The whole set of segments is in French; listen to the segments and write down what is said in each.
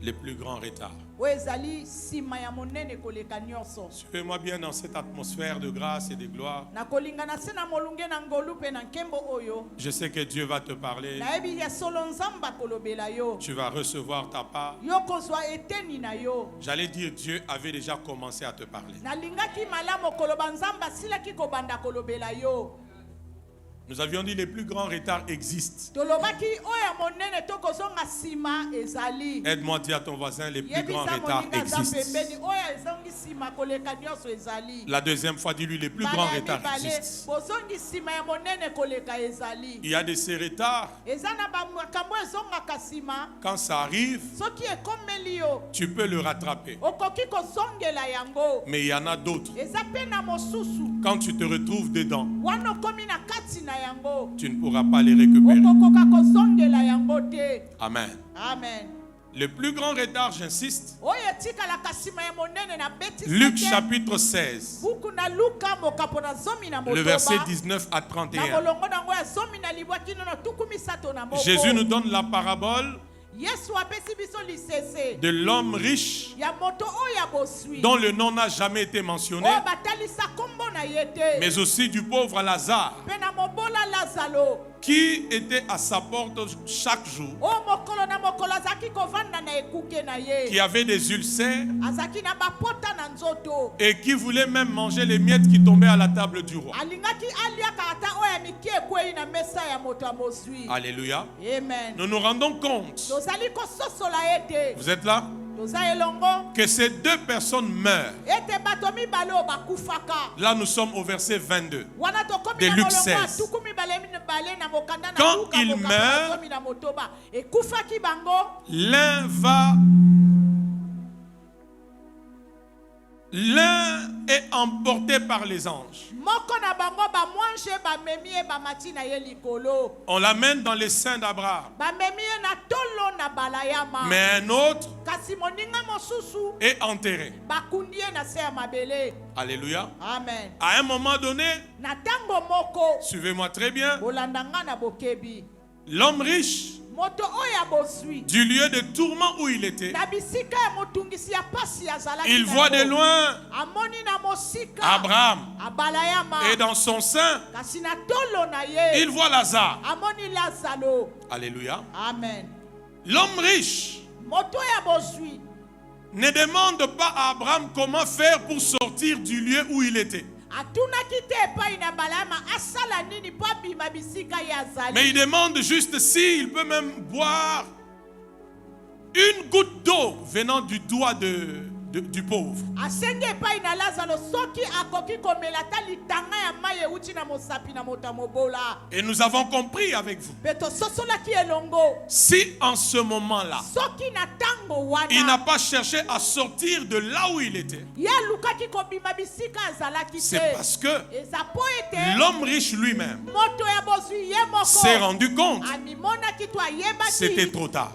les plus grands retards. Suivez-moi bien dans cette atmosphère de grâce et de gloire. Je sais que Dieu va te parler. Tu vas recevoir ta part. J'allais dire Dieu avait déjà commencé à te parler. Nous avions dit les plus grands retards existent. Aide-moi à dire à ton voisin, les plus grands retards existent. La deuxième fois, dis-lui, les plus grands retards existent. Il y a de ces retards. Quand ça arrive, tu peux le rattraper. Mais il y en a d'autres. Quand tu te retrouves dedans, tu ne pourras pas les récupérer. Amen. Amen. Le plus grand retard, j'insiste, Luc chapitre 16, le verset 19 à 31. Jésus nous donne la parabole de l'homme riche dont le nom n'a jamais été mentionné, mais aussi du pauvre Lazare qui était à sa porte chaque jour, qui avait des ulcères et qui voulait même manger les miettes qui tombaient à la table du roi. Alléluia. Amen. Nous nous rendons compte, vous êtes là, que ces deux personnes meurent. Là nous sommes au verset 22 de Luc 16. Quand ils meurent, l'un est emporté par les anges. On l'amène dans les seins d'Abraham. Mais un autre est enterré. Alléluia. Amen. À un moment donné, suivez-moi très bien, l'homme riche, du lieu de tourment où il était, il voit de loin Abraham, et dans son sein il voit Lazare. Alléluia. Amen. L'homme riche ne demande pas à Abraham comment faire pour sortir du lieu où il était, mais il demande juste s'il peut même boire une goutte d'eau venant du doigt du pauvre. Et nous avons compris avec vous, si en ce moment-là il n'a pas cherché à sortir de là où il était, c'est parce que l'homme riche lui-même s'est rendu compte c'était trop tard.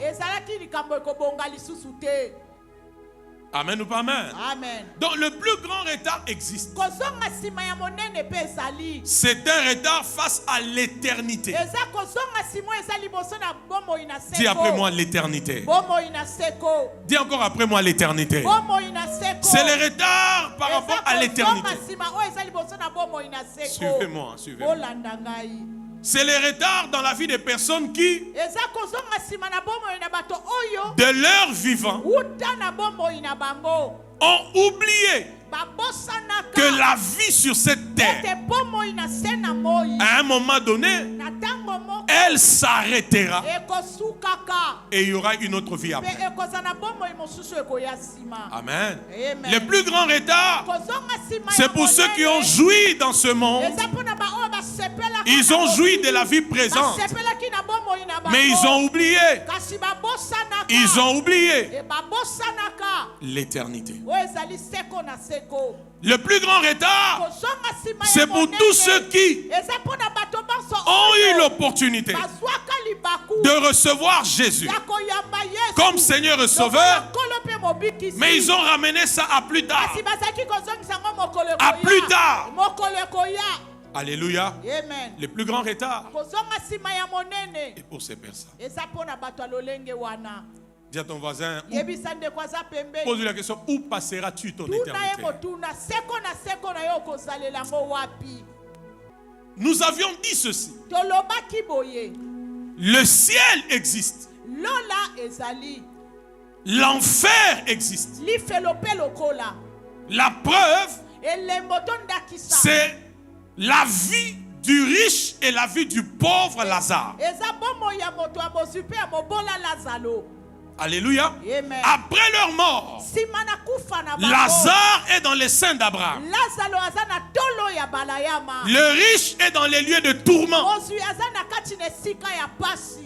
Amen ou pas amen? Amen. Donc le plus grand retard existe. C'est un retard face à l'éternité. Dis après moi l'éternité. Dis encore après moi l'éternité. C'est le retard par rapport à l'éternité. Suivez-moi, suivez-moi. C'est le retard dans la vie des personnes qui, de leur vivant, ont oublié que la vie sur cette terre, à un moment donné, elle s'arrêtera et il y aura une autre vie après. Amen. Le plus grand retard, c'est pour ceux qui ont joui dans ce monde. Ils ont joui de la vie présente, mais ils ont oublié. Ils ont oublié l'éternité. Le plus grand retard, c'est pour tous ceux qui ont eu l'opportunité de recevoir Jésus comme Seigneur et Sauveur, mais ils ont ramené ça à plus tard. À plus tard. Alléluia. Amen. Le plus grand retard est pour ces personnes. Dis à ton voisin, pose-lui la question, où passeras-tu ton éternité? Nous avions dit ceci. Le ciel existe. L'enfer existe. La preuve, c'est la vie du riche et la vie du pauvre Lazare. Alléluia. Amen. Après leur mort, Lazare est dans les seins d'Abraham. Le riche est dans les lieux de tourment.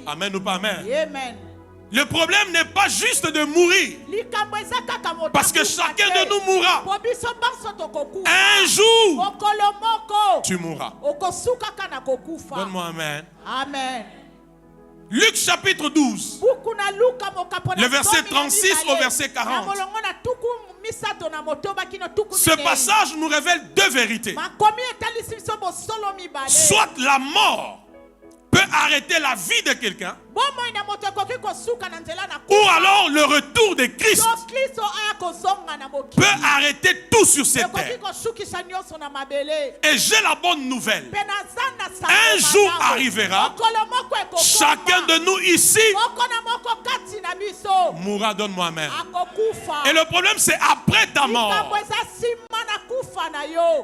Amen ou pas amen? Amen. Le problème n'est pas juste de mourir. Parce que chacun de nous mourra. Un jour, tu mourras. Donne-moi amen. Amen. Luc chapitre 12. Le verset 36 au verset 40. Ce passage nous révèle deux vérités. Soit la mort peut arrêter la vie de quelqu'un, ou alors le retour de Christ peut arrêter tout sur cette terre. Et j'ai la bonne nouvelle. Un jour arrivera, chacun de nous ici mourra. Donne-moi amen. Et le problème, c'est après ta mort,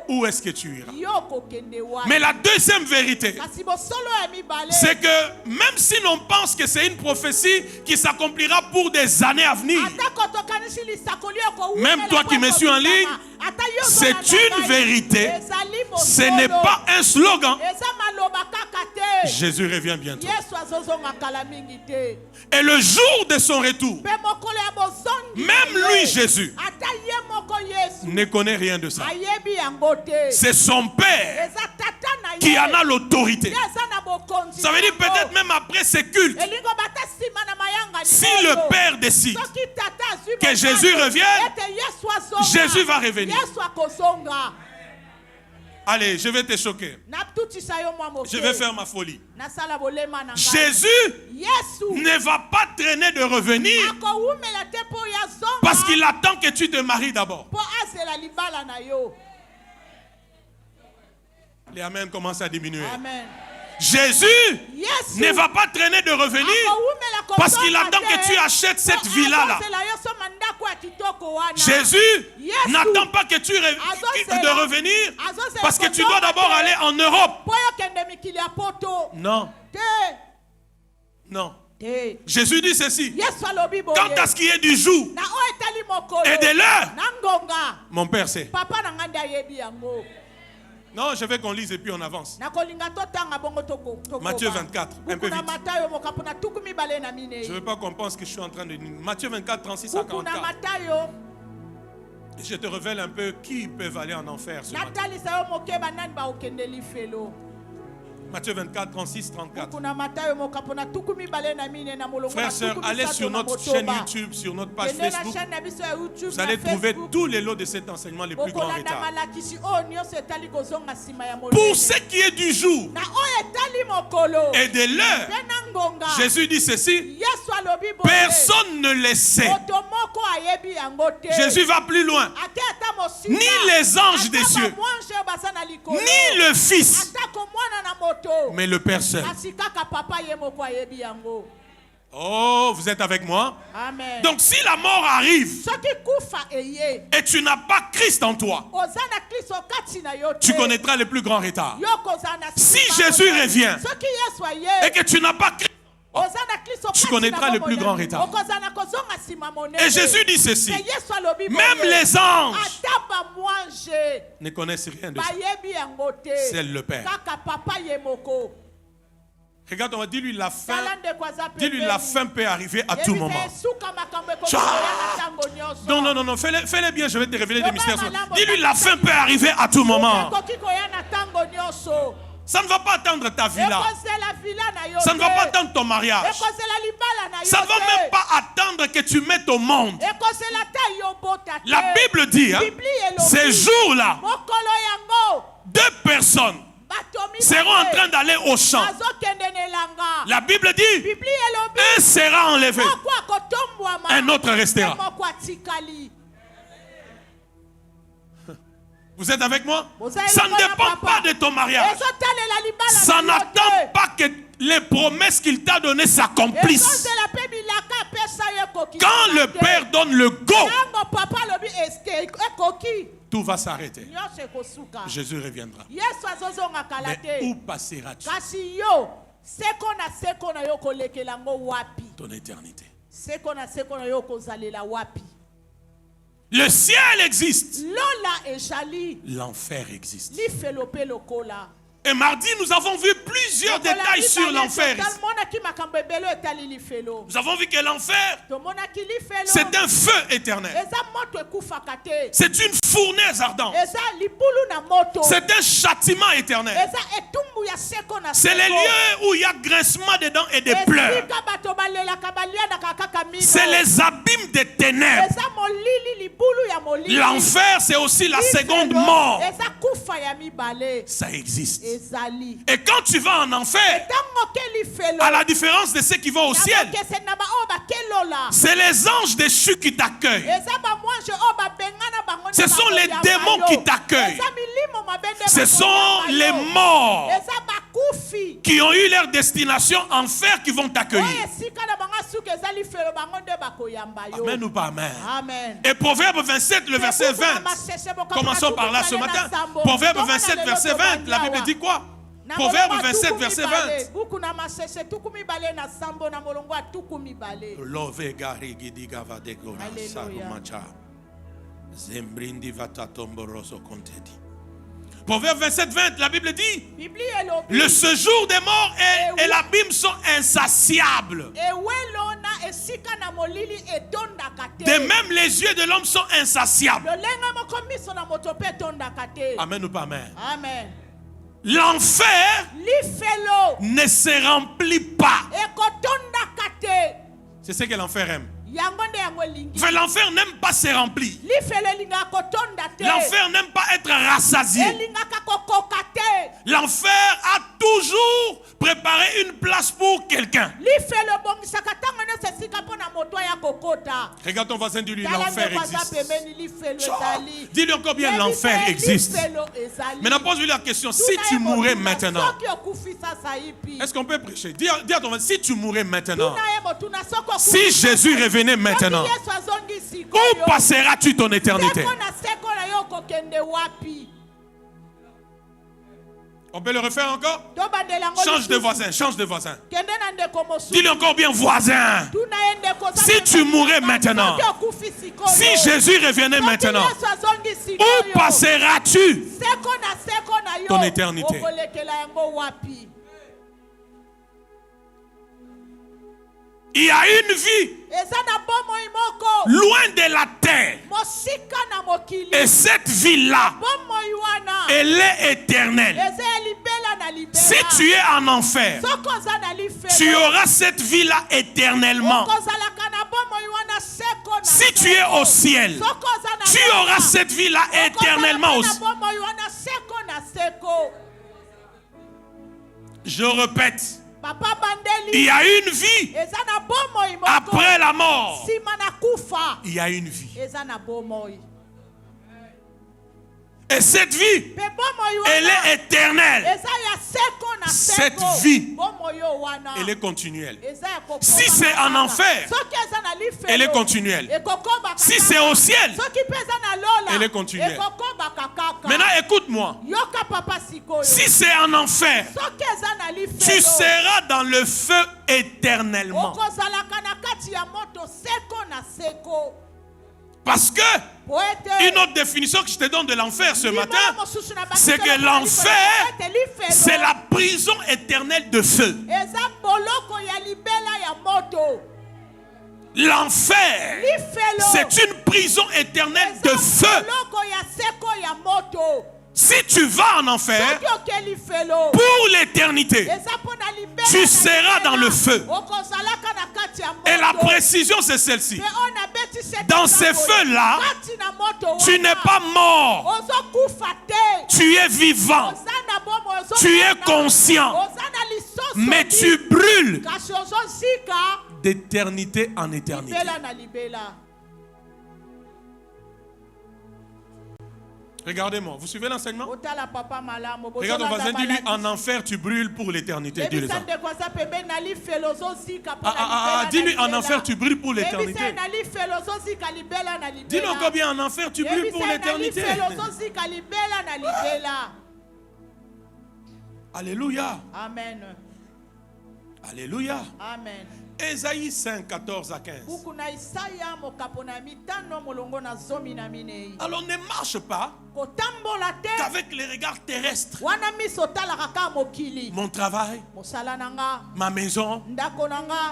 où est-ce que tu iras? Mais la deuxième vérité, c'est que même si l'on pense que c'est une prophétie qui s'accomplira pour des années à venir, même toi qui me suis en ligne, c'est une vérité. Ce n'est pas un slogan. Jésus revient bientôt. Et le jour de son retour, même lui, Jésus, ne connaît rien de ça. C'est son Père qui en a l'autorité. Ça veut dire peut-être même après ces cultes, si le Père décide que Jésus revienne, Jésus va revenir. Allez, je vais te choquer. Je vais faire ma folie. Jésus ne va pas traîner de revenir parce qu'il attend que tu te maries d'abord. Les amens commencent à diminuer. Amen. Jésus ne va pas traîner de revenir parce qu'il attend que tu achètes cette villa-là. Jésus n'attend pas que tu de revenir parce que tu dois d'abord aller en Europe. Non. Non. Jésus dit ceci. Quant à ce qui est du jour et de l'heure, mon Père sait. Non, je veux qu'on lise et puis on avance. Matthieu 24, un peu vite. Je ne veux pas qu'on pense que je suis en train de... Matthieu 24, 36 à 44. Et je te révèle un peu qui peuvent aller en enfer ce matin. Matthieu 24, 36, 34. Frères, sœurs, allez sur notre chaîne YouTube, sur notre page Facebook. Vous allez trouver tous les lots de cet enseignement les plus grands retards. Pour ce qui est du jour et de l'heure, Jésus dit ceci, personne ne le sait. Jésus va plus loin. Ni les anges des cieux, ni le Fils, mais le Père seul. Oh, vous êtes avec moi? Amen. Donc si la mort arrive et tu n'as pas Christ en toi, tu connaîtras le plus grand retard. Si Jésus revient et que tu n'as pas Christ, tu connaîtras le plus grand retard. Et Jésus dit ceci, même les anges ne connaissent rien de ça. C'est le Père. Regarde, on va dis-lui la fin. Dis-lui la fin peut arriver à tout moment. Non, non, non, non, fais-le bien, je vais te révéler des mystères. Dis-lui la fin peut arriver à tout moment. Ça ne va pas attendre ta villa. Ça ne va pas attendre ton mariage. Ça ne va même pas attendre que tu mettes au monde. La Bible dit, hein, ces jours-là, deux personnes seront en train d'aller au champ. La Bible dit, un sera enlevé. un autre restera. Vous êtes avec moi? Ça ne dépend pas de ton mariage. Ça n'attend pas que les promesses qu'il t'a données s'accomplissent. Quand le Père donne le go, tout va s'arrêter. Jésus reviendra. Mais où passeras-tu ton éternité? Le ciel existe. L'enfer existe. Et mardi, nous avons vu plusieurs détails sur l'enfer. Nous avons vu que l'enfer, c'est un feu éternel. C'est une fournaise ardente. C'est un châtiment éternel. C'est les lieux où il y a grincement des dents et des pleurs. C'est les abîmes des ténèbres. L'enfer, c'est aussi la seconde mort. Ça existe. Et quand tu vas en enfer, à la différence de ceux qui vont au ciel, c'est les anges déchus qui t'accueillent. Ce sont les démons qui t'accueillent. Ce sont les morts qui ont eu leur destination enfer qui vont t'accueillir. Amen ou pas amen? Amen. Et Proverbe 27, le verset 20. Commençons par là ce matin. Proverbe 27, verset 20. La Bible dit quoi? Proverbe 27, verset 20. Proverbe 27, 20, la Bible dit: le séjour des morts et l'abîme sont insatiables. De même, les yeux de l'homme sont insatiables. Amen ou pas amen? Amen. L'enfer ne se remplit pas. C'est ce que l'enfer aime. Enfin, l'enfer n'aime pas se remplir. L'enfer n'aime pas être rassasié. L'enfer a toujours préparé une place pour quelqu'un. Regarde ton voisin, dis-lui: l'enfer existe. Dis-lui encore bien: l'enfer existe. Maintenant, pose-lui la question: si tu mourais maintenant, est-ce qu'on peut prêcher? Dis à ton voisin: si tu mourais maintenant, si Jésus revenait maintenant, où passeras-tu ton éternité? On peut le refaire encore? Change de voisin, change de voisin. Dis-le encore bien: voisin, si tu mourais maintenant, si Jésus revenait maintenant, où passeras-tu ton éternité? Il y a une vie loin de la terre. Et cette vie-là, elle est éternelle. Si tu es en enfer, tu auras cette vie-là éternellement. Si tu es au ciel, tu auras cette vie-là éternellement aussi. Je répète, il y a une vie après la mort. Il y a une vie. Et cette vie, elle est éternelle. Cette vie, elle est continuelle. Si c'est en enfer, elle est continuelle. Si c'est au ciel, elle est continuelle. Maintenant, écoute-moi. Si c'est en enfer, tu seras dans le feu éternellement. Parce que une autre définition que je te donne de l'enfer ce matin, c'est que l'enfer, c'est la prison éternelle de feu. L'enfer, c'est une prison éternelle de feu. Si tu vas en enfer, pour l'éternité, tu seras dans le feu. Et la précision, c'est celle-ci. Dans ces feux-là, tu n'es pas mort. Tu es vivant. Tu es conscient. Mais tu brûles d'éternité en éternité. Regardez-moi, vous suivez l'enseignement? Regarde ton voisin, dis-lui, en enfer tu brûles pour l'éternité. Dis-lui ça. Dis-lui, en enfer tu brûles pour l'éternité. Dis-lui encore bien, en enfer tu brûles pour l'éternité. Alléluia. Amen. Alléluia. Amen. Ésaïe 5, 14 à 15. Alors ne marche pas qu'avec les regards terrestres. Mon travail, ma maison,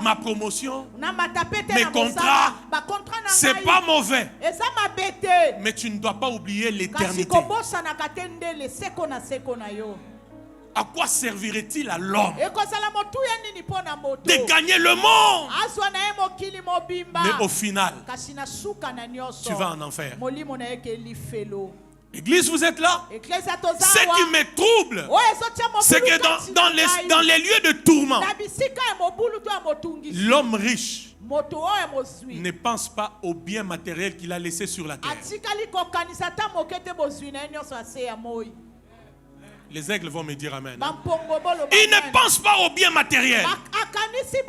ma promotion, mes contrats, c'est pas mauvais. Mais tu ne dois pas oublier l'éternité. À quoi servirait-il à l'homme de gagner le monde, mais au final, tu vas en enfer? Église, vous êtes là? Ce qui me trouble, c'est que dans les lieux de tourment, l'homme riche ne pense pas au bien matériel qu'il a laissé sur la terre. Les aigles vont me dire amen. Il ne pense pas au bien matériel.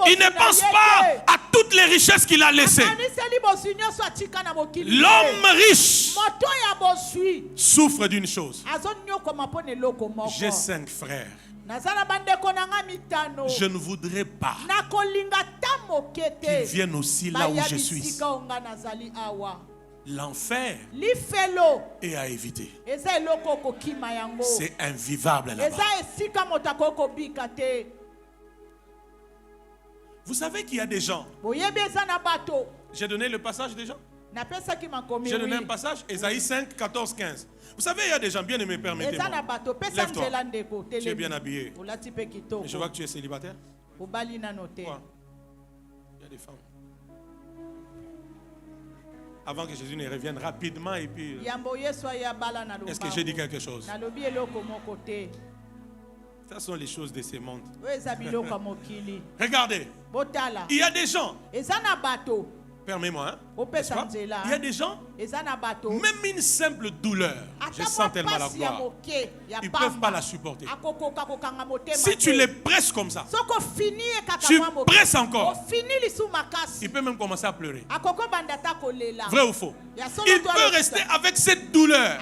Il ne pense pas à toutes les richesses qu'il a laissées. L'homme riche souffre d'une chose. J'ai 5 frères. Je ne voudrais pas qu'ils viennent aussi là où je suis. L'enfer est à éviter. C'est invivable là-bas. Vous savez qu'il y a des gens. J'ai donné le passage déjà. J'ai donné un passage, Ésaïe 5, 14, 15. Vous savez, il y a des gens, bien aimés, permettez-moi. Lève-toi. Tu es bien habillé. Mais je vois que tu es célibataire. Quoi? Il y a des femmes. Avant que Jésus ne revienne rapidement et puis... Est-ce que j'ai dit quelque chose? Ce sont les choses de ce monde. Regardez. Il y a des gens... Permets-moi, hein? Il y a des gens, même une simple douleur, je sens tellement la gloire, ils ne peuvent pas la supporter. Si tu les presses comme ça, tu presses encore, il peut même commencer à pleurer. Vrai ou faux? Il peut rester avec cette douleur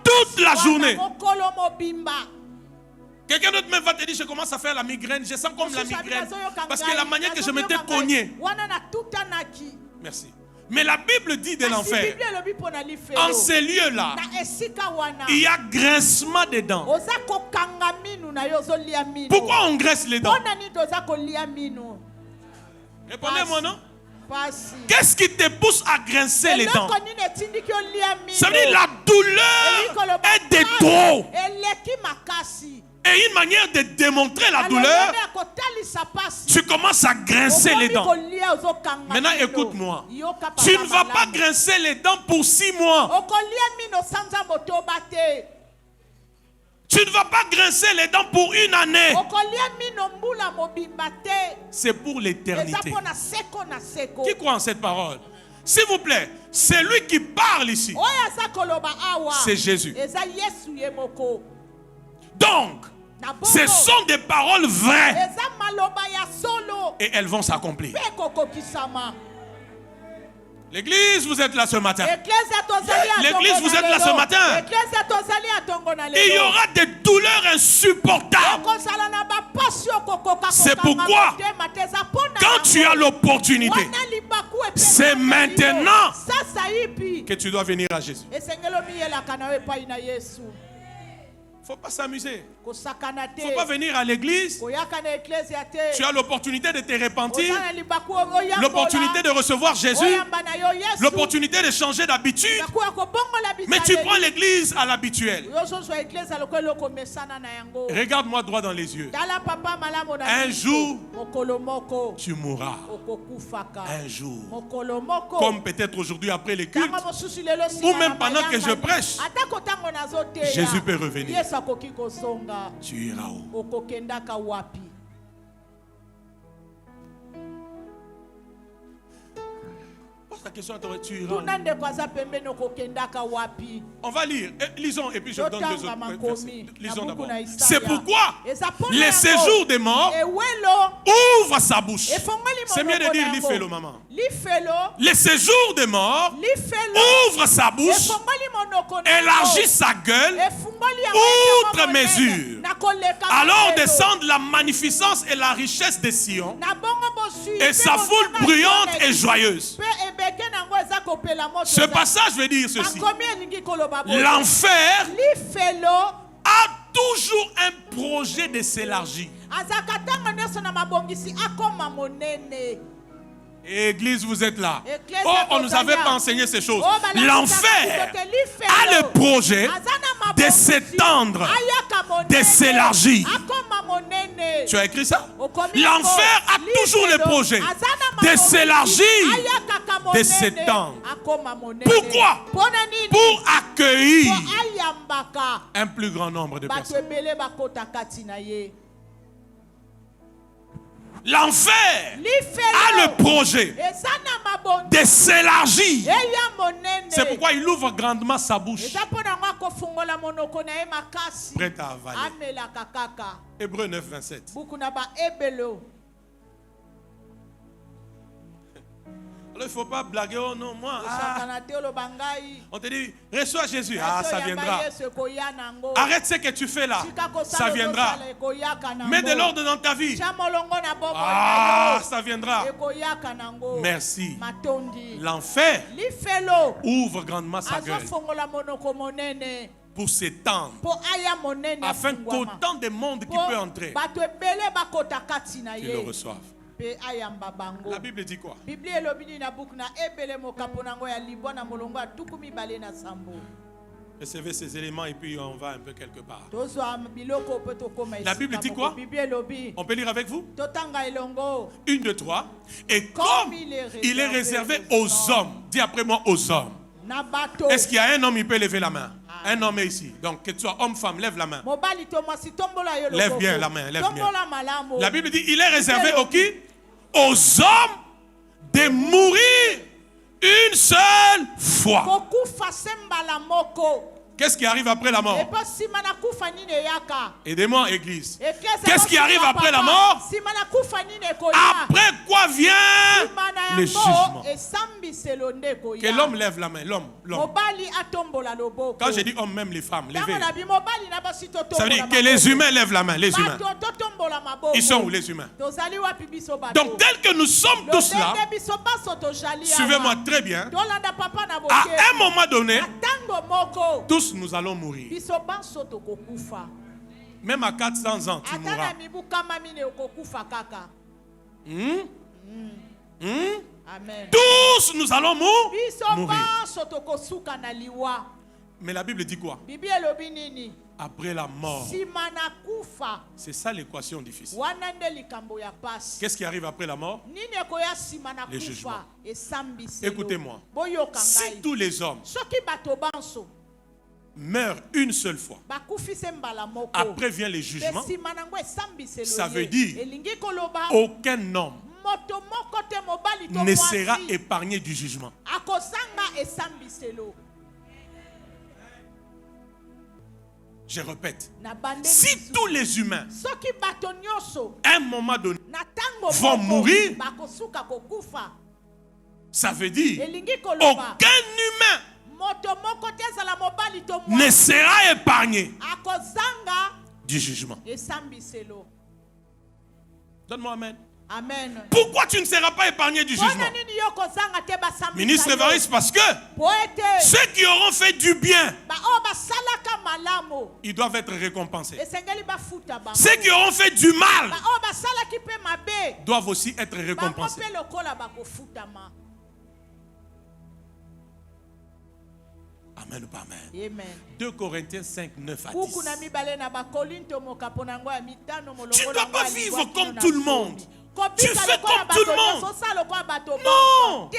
toute la journée. Quelqu'un d'autre même va te dire, je commence à faire la migraine, je sens comme la migraine. Parce que la manière que je m'étais cogné. Merci. Mais la Bible dit de l'enfer. En ces lieux-là, il y a grincement des dents. Pourquoi on graisse les dents? Répondez-moi, non? Qu'est-ce qui te pousse à grincer les dents? Ça veut dire la douleur est de trop. Et une manière de démontrer la douleur, tu commences à grincer les dents. Maintenant, écoute-moi. Tu ne vas pas grincer les dents pour 6 mois. Tu ne vas pas grincer les dents pour 1 année. C'est pour l'éternité. Qui croit en cette parole? S'il vous plaît, c'est lui qui parle ici. C'est Jésus. Donc, ce sont des paroles vraies. Et elles vont s'accomplir. L'église, vous êtes là ce matin. L'église, vous êtes là ce matin. Il y aura des douleurs insupportables. C'est pourquoi, quand tu as l'opportunité, c'est maintenant que tu dois venir à Jésus. Il ne faut pas s'amuser. Il ne faut pas venir à l'église. Tu as l'opportunité de te repentir. L'opportunité de recevoir Jésus. L'opportunité de changer d'habitude. Mais tu prends l'église à l'habituel. Regarde-moi droit dans les yeux. Un jour, tu mourras. Un jour. Comme peut-être aujourd'hui après le culte. Ou même pendant que je prêche. Jésus peut revenir. Tu iras où? ta question, tu iras. On va lire. Lisons et puis je vous donne deux autres versets. Lisons d'abord. C'est pourquoi les séjours des morts ouvrent sa bouche. C'est mieux de dire l'ifelo, maman. Les séjours des morts ouvrent sa bouche, élargit sa gueule, outre mesure. Alors descendent la magnificence et la richesse des Sion, et sa foule bruyante et joyeuse. Ce passage veut dire ceci. L'enfer a toujours un projet de s'élargir. Église, vous êtes là. Oh, on ne nous avait pas enseigné ces choses. L'enfer a le projet de s'étendre, de s'élargir. Tu as écrit ça? L'enfer a toujours le projet de s'élargir, de s'étendre. Pourquoi? Pour accueillir un plus grand nombre de personnes. L'enfer a le projet de s'élargir. C'est pourquoi il ouvre grandement sa bouche, prêt à avaler. Hébreux 9, 27. Alors il ne faut pas blaguer, oh non, moi. On te dit, reçois Jésus, ça viendra. Arrête ce que tu fais là, ça viendra. Mets de l'ordre dans ta vie, ça viendra. Merci. L'enfer ouvre grandement sa gueule pour s'étendre, afin qu'autant de monde qui peut entrer, qu'ils le reçoivent. La Bible dit quoi? Recevez ces éléments et puis on va un peu quelque part. La Bible dit quoi? On peut lire avec vous? 1, 2, 3. Et comme il est réservé aux hommes, dis après moi aux hommes. Est-ce qu'il y a un homme qui peut lever la main? Un homme est ici. Donc que tu sois homme, femme, lève la main. Lève bien la main, lève bien. La Bible dit il est réservé aux qui? Aux hommes de mourir une seule fois. Qu'est-ce qui arrive après la mort? Aidez-moi, Église. Qu'est-ce qui arrive après la mort? Après quoi vient le jugement? Que l'homme lève la main. L'homme. Quand je dis homme, même les femmes, levez. Ça veut dire que les humains lèvent la main. Les humains. Ils sont où les humains? Donc tel que nous sommes tous là, suivez-moi très bien. À un moment donné, tous nous allons mourir. Même à 400 ans, tu mourras. Amen. Tous nous allons mourir. Mais la Bible dit quoi? Après la mort. C'est ça l'équation difficile. Qu'est-ce qui arrive après la mort? Le jugement. Écoutez-moi. Si tous les hommes meurent une seule fois, après vient le jugement, ça veut dire aucun homme ne sera épargné du jugement. Je répète, si tous les humains, à un moment donné, vont mourir, ça veut dire aucun humain ne sera épargné du jugement. Donne-moi amen. Amen. Pourquoi tu ne seras pas épargné du jugement? Ministre Évariste, parce que ceux qui auront fait du bien, ils doivent être récompensés. Ceux qui auront fait du mal doivent aussi être récompensés. Amen ou pas amen? Amen. 2 Corinthiens 5, 9 à 10. Tu ne dois pas vivre comme tout le monde. Tu fais comme tout le monde. Non.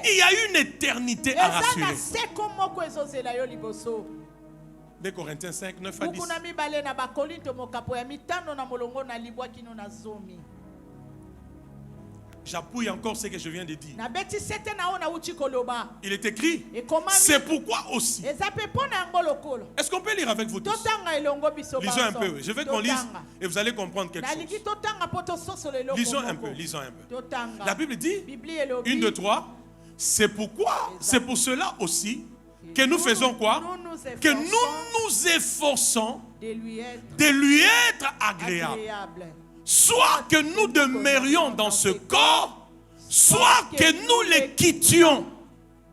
Il y a une éternité à rassurer. 2 Corinthiens 5, 9 à 10. J'appuie encore ce que je viens de dire. Il est écrit. C'est pourquoi aussi. Est-ce qu'on peut lire avec vous tous? Lisons un peu. Je veux qu'on lise et vous allez comprendre quelque chose. Lisons un peu. La Bible dit, 1, 2, 3. C'est pourquoi, c'est pour cela aussi que nous faisons quoi? Que nous nous efforçons de lui être agréable. Soit que nous demeurions dans ce corps, soit que nous le quittions.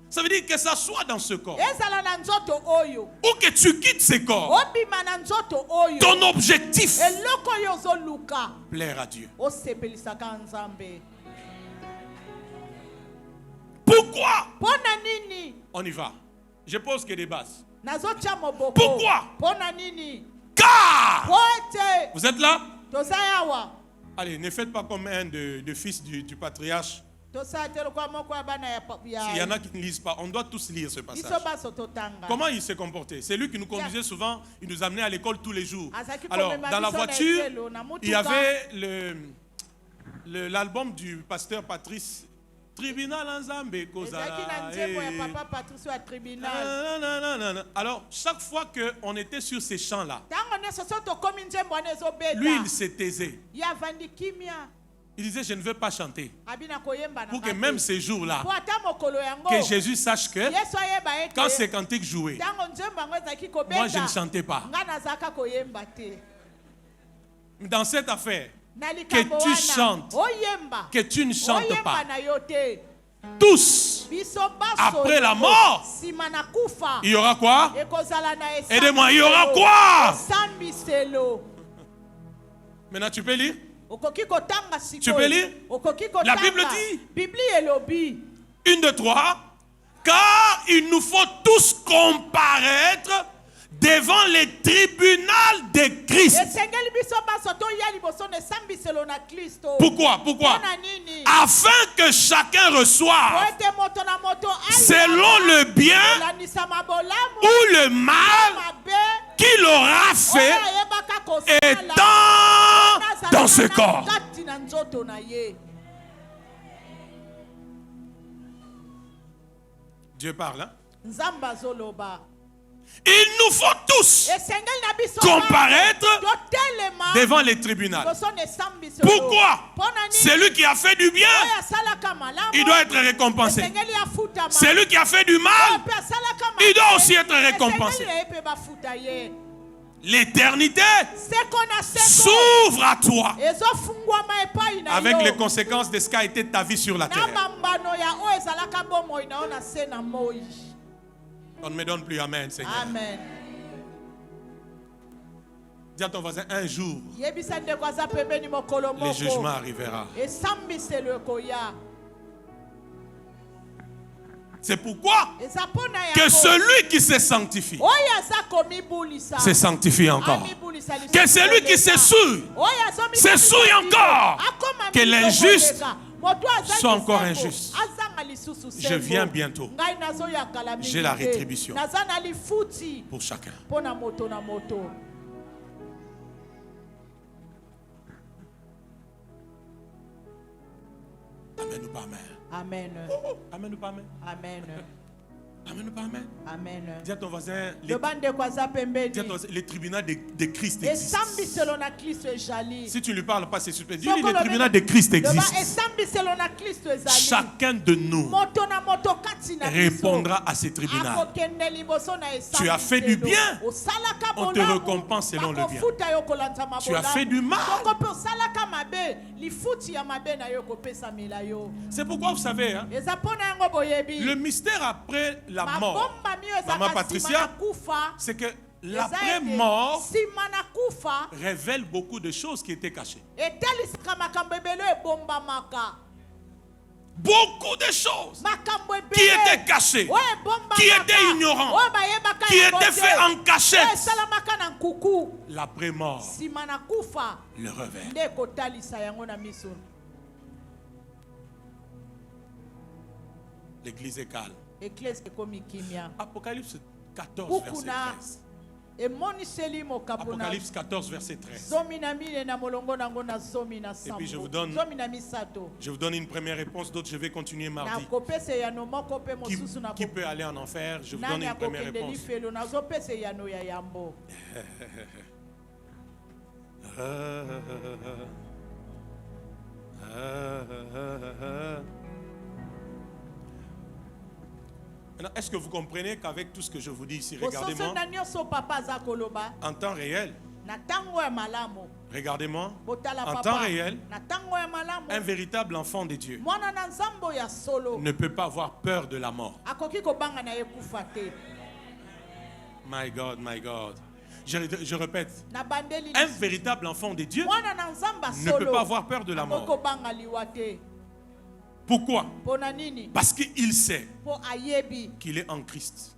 Ça veut dire que ça soit dans ce corps. Ou que tu quittes ce corps. Ton objectif, plaire à Dieu. Pourquoi? On y va. Je pose que des bases. Pourquoi? Car vous êtes là? Allez, ne faites pas comme un de fils du patriarche. S'il y en a qui ne lisent pas, on doit tous lire ce passage. Comment il s'est comporté? C'est lui qui nous conduisait souvent, il nous amenait à l'école tous les jours. Alors, dans la voiture, il y avait l'album du pasteur Patrice. Tribunal en Zambé, alors, chaque fois qu'on était sur ces chants-là, lui, il se taisait. Il disait, je ne veux pas chanter. Pour que même ces jours-là, que Jésus sache que quand ces cantiques jouaient, moi, je ne chantais pas. Dans cette affaire, que tu chantes, que tu ne chantes pas. Tous, après la mort, il y aura quoi? Aidez-moi, il y aura quoi? Maintenant, tu peux lire? Tu peux lire? La Bible dit 1, 2, 3. Car il nous faut tous comparaître devant les tribunaux de Christ. Pourquoi? Afin que chacun reçoive selon le bien ou le mal qu'il aura fait étant dans ce corps. Dieu parle, hein? Il nous faut tous comparaître devant les tribunaux. Pourquoi? Celui qui a fait du bien, il doit être récompensé. Celui qui a fait du mal, il doit aussi être récompensé. L'éternité s'ouvre à toi avec les conséquences de ce qu'a été ta vie sur la terre. On ne me donne plus amen, Seigneur. Amen. Dis à ton voisin, un jour, le jugement arrivera. C'est pourquoi que celui qui se sanctifie se sanctifie encore. Que celui qui se souille encore. Que l'injuste soit encore injuste. Je viens bientôt. J'ai la rétribution pour chacun. Amen ou pas amen? Amen. Amen ou pas amen? Amen. Amen ou pas amen? Amen. Dis à ton voisin, les tribunaux de Christ existent. Si tu ne lui parles pas, c'est super. Dis-lui, les tribunaux de Christ existent. Chacun de nous répondra à ces tribunaux. Tu as fait du bien, on te récompense selon le bien. Tu as fait du mal. C'est pourquoi vous savez, hein, le mystère après la mort, Maman Patricia, c'est que l'après-mort révèle beaucoup de choses qui étaient cachées. Beaucoup de choses qui étaient cachées, qui étaient ignorantes, qui étaient faites en cachette. L'après-mort le révèle. L'église est calme. Apocalypse 14, verset 13. Apocalypse 14, verset 13. Et puis je vous donne une première réponse, d'autres je vais continuer mardi. Qui peut aller en enfer? Je vous donne une première réponse. Maintenant, est-ce que vous comprenez qu'avec tout ce que je vous dis ici, regardez-moi, en temps réel, regardez-moi, en temps réel, un véritable enfant de Dieu ne peut pas avoir peur de la mort. My God, my God. Je répète, un véritable enfant de Dieu ne peut pas avoir peur de la mort. Pourquoi? Parce qu'il sait qu'il est en Christ.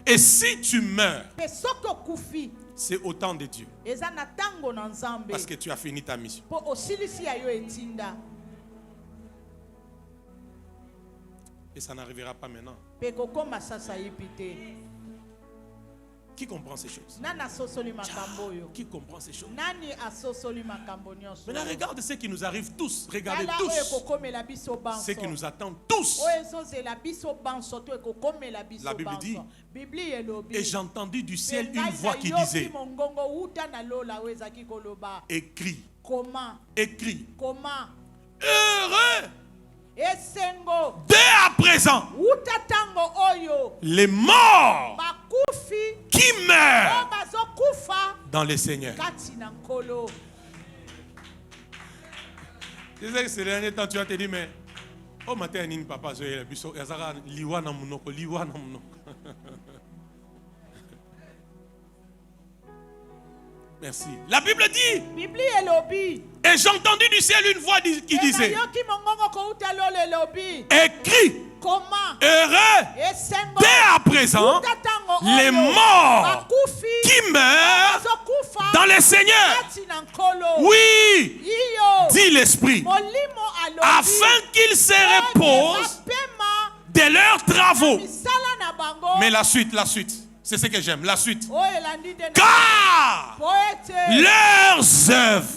Et si tu meurs, c'est au temps de Dieu. Parce que tu as fini ta mission. Et ça n'arrivera pas maintenant. Qui comprend ces choses? Qui comprend ces choses? Maintenant, regarde ce qui nous arrive tous. Regardez tous. Ce qui nous attend tous. La Bible dit, et j'ai entendu du ciel une voix qui disait, écrit, écrit, heureux dès à présent les morts qui meurent dans le Seigneur. Je sais que ces derniers temps tu vas te dire, mais oh matin ni papa liwa na munoko. Merci. La Bible dit, et j'ai entendu du ciel une voix qui disait, écrit, heureux dès à présent les morts qui meurent dans le Seigneur. Oui, dit l'Esprit, afin qu'ils se reposent de leurs travaux. Mais la suite, c'est ce que j'aime, la suite. Car leurs œuvres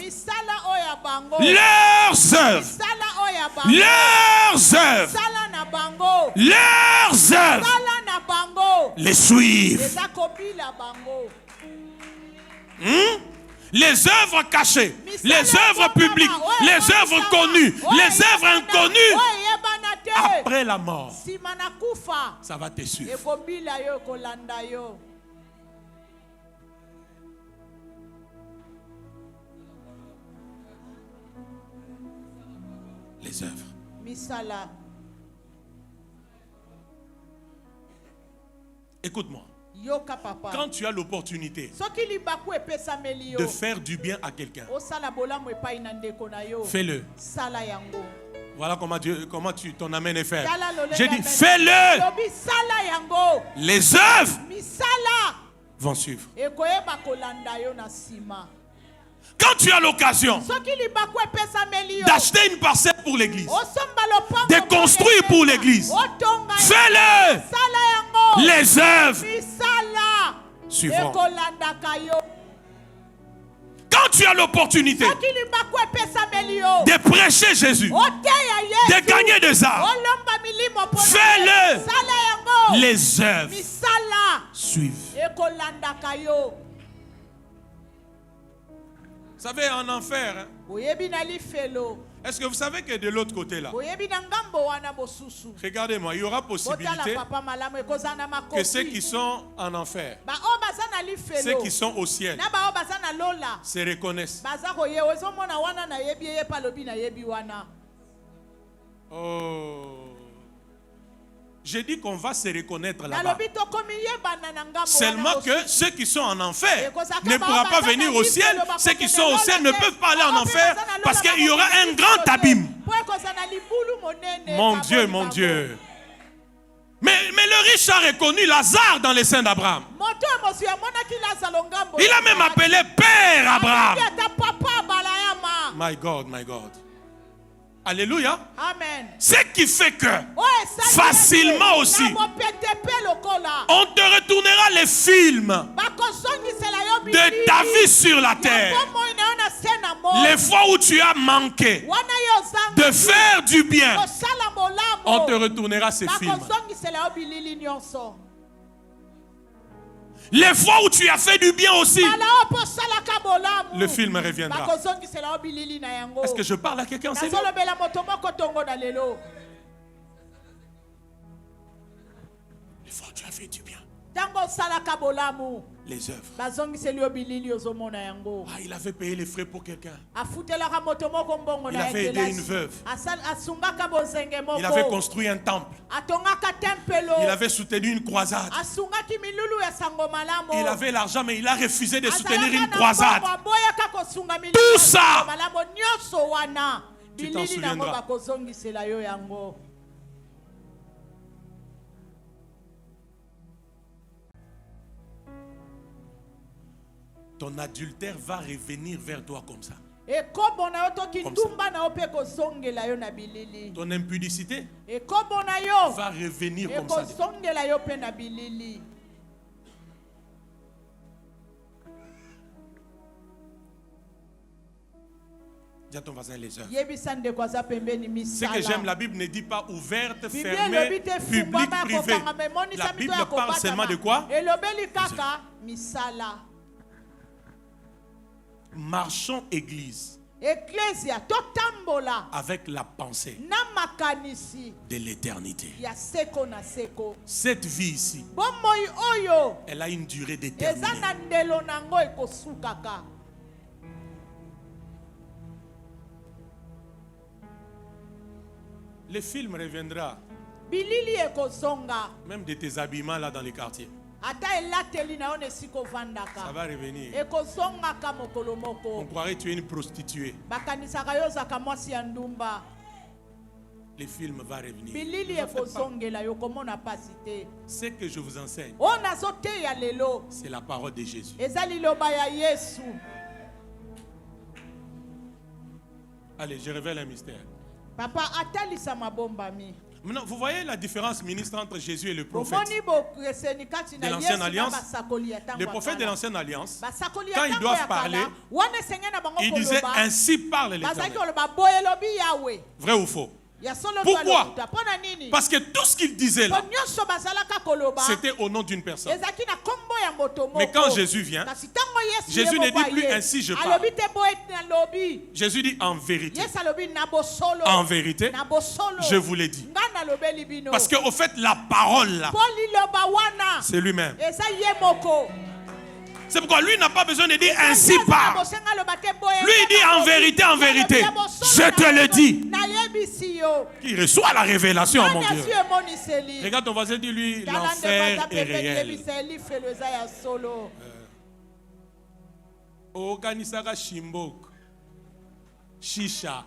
les suivent. Les œuvres cachées, les œuvres publiques, les œuvres connues, les œuvres inconnues. Après la mort, ça va te suivre. Les œuvres. Écoute-moi. Quand tu as l'opportunité de faire du bien à quelqu'un, fais-le. Voilà comment ton amen est fait. J'ai dit, fais-le. Les œuvres vont suivre. Quand tu as l'occasion d'acheter une parcelle pour l'église, de construire pour l'église, fais-le. Les œuvres suivront. Quand tu as l'opportunité de prêcher Jésus, de gagner des âmes, fais-le. Les œuvres suivent. Vous savez, en enfer, hein, est-ce que vous savez que de l'autre côté là, regardez-moi, il y aura possibilité que ceux qui sont en enfer, ceux qui sont au ciel, se reconnaissent. Oh. J'ai dit qu'on va se reconnaître là-bas. Seulement que ceux qui sont en enfer ne pourront pas venir au ciel. Ceux qui sont au ciel ne peuvent pas aller en enfer parce qu'il y aura un grand abîme. Mon Dieu, mon Dieu. Mais le riche a reconnu Lazare dans les seins d'Abraham. Il a même appelé Père Abraham. My God, my God. Alléluia. Amen. Ce qui fait que facilement aussi, on te retournera les films de ta vie sur la terre. Les fois où tu as manqué de faire du bien, on te retournera ces films. Les fois où tu as fait du bien aussi, le film reviendra. Est-ce que je parle à quelqu'un? C'est bien. Les fois où tu as fait du bien, les œuvres. Ah, il avait payé les frais pour quelqu'un. Il avait aidé une veuve. Il avait construit un temple. Il avait soutenu une croisade. Il avait l'argent, mais il a refusé de soutenir une croisade. Tout ça, tu t'en souviendras. Ton adultère va revenir vers toi comme ça. Ton impudicité va revenir comme ça. Dis à ton voisin les œuvres. Ce que j'aime, la Bible ne dit pas ouverte, fermée, publique, privée. La Bible parle seulement de quoi? Marchons église avec la pensée de l'éternité. Cette vie ici, elle a une durée déterminée. Le film reviendra, même de tes habillements là dans les quartiers. Ça va revenir. On croirait que tu es une prostituée. Le film va revenir. Ce que je vous enseigne, c'est la parole de Jésus. Allez, je révèle un mystère. Maintenant, vous voyez la différence, ministre, entre Jésus et le prophète de l'Ancienne Alliance. Les prophètes de l'Ancienne Alliance, quand ils doivent parler, ils disaient ainsi parle l'Éternel. Vrai ou faux? Pourquoi? Parce que tout ce qu'il disait là, c'était au nom d'une personne. Mais quand Jésus vient, Jésus ne dit plus ainsi je parle. Jésus dit en vérité. En vérité, je vous l'ai dit. Parce qu'au fait, la parole là, c'est lui-même. C'est pourquoi lui n'a pas besoin de dire ainsi parle. Lui il dit en vérité, je te le dis. Il reçoit la révélation, mon Dieu. Regarde ton voisin, dis-lui, l'enfer est réel. Organisaka Shimbok, Shisha.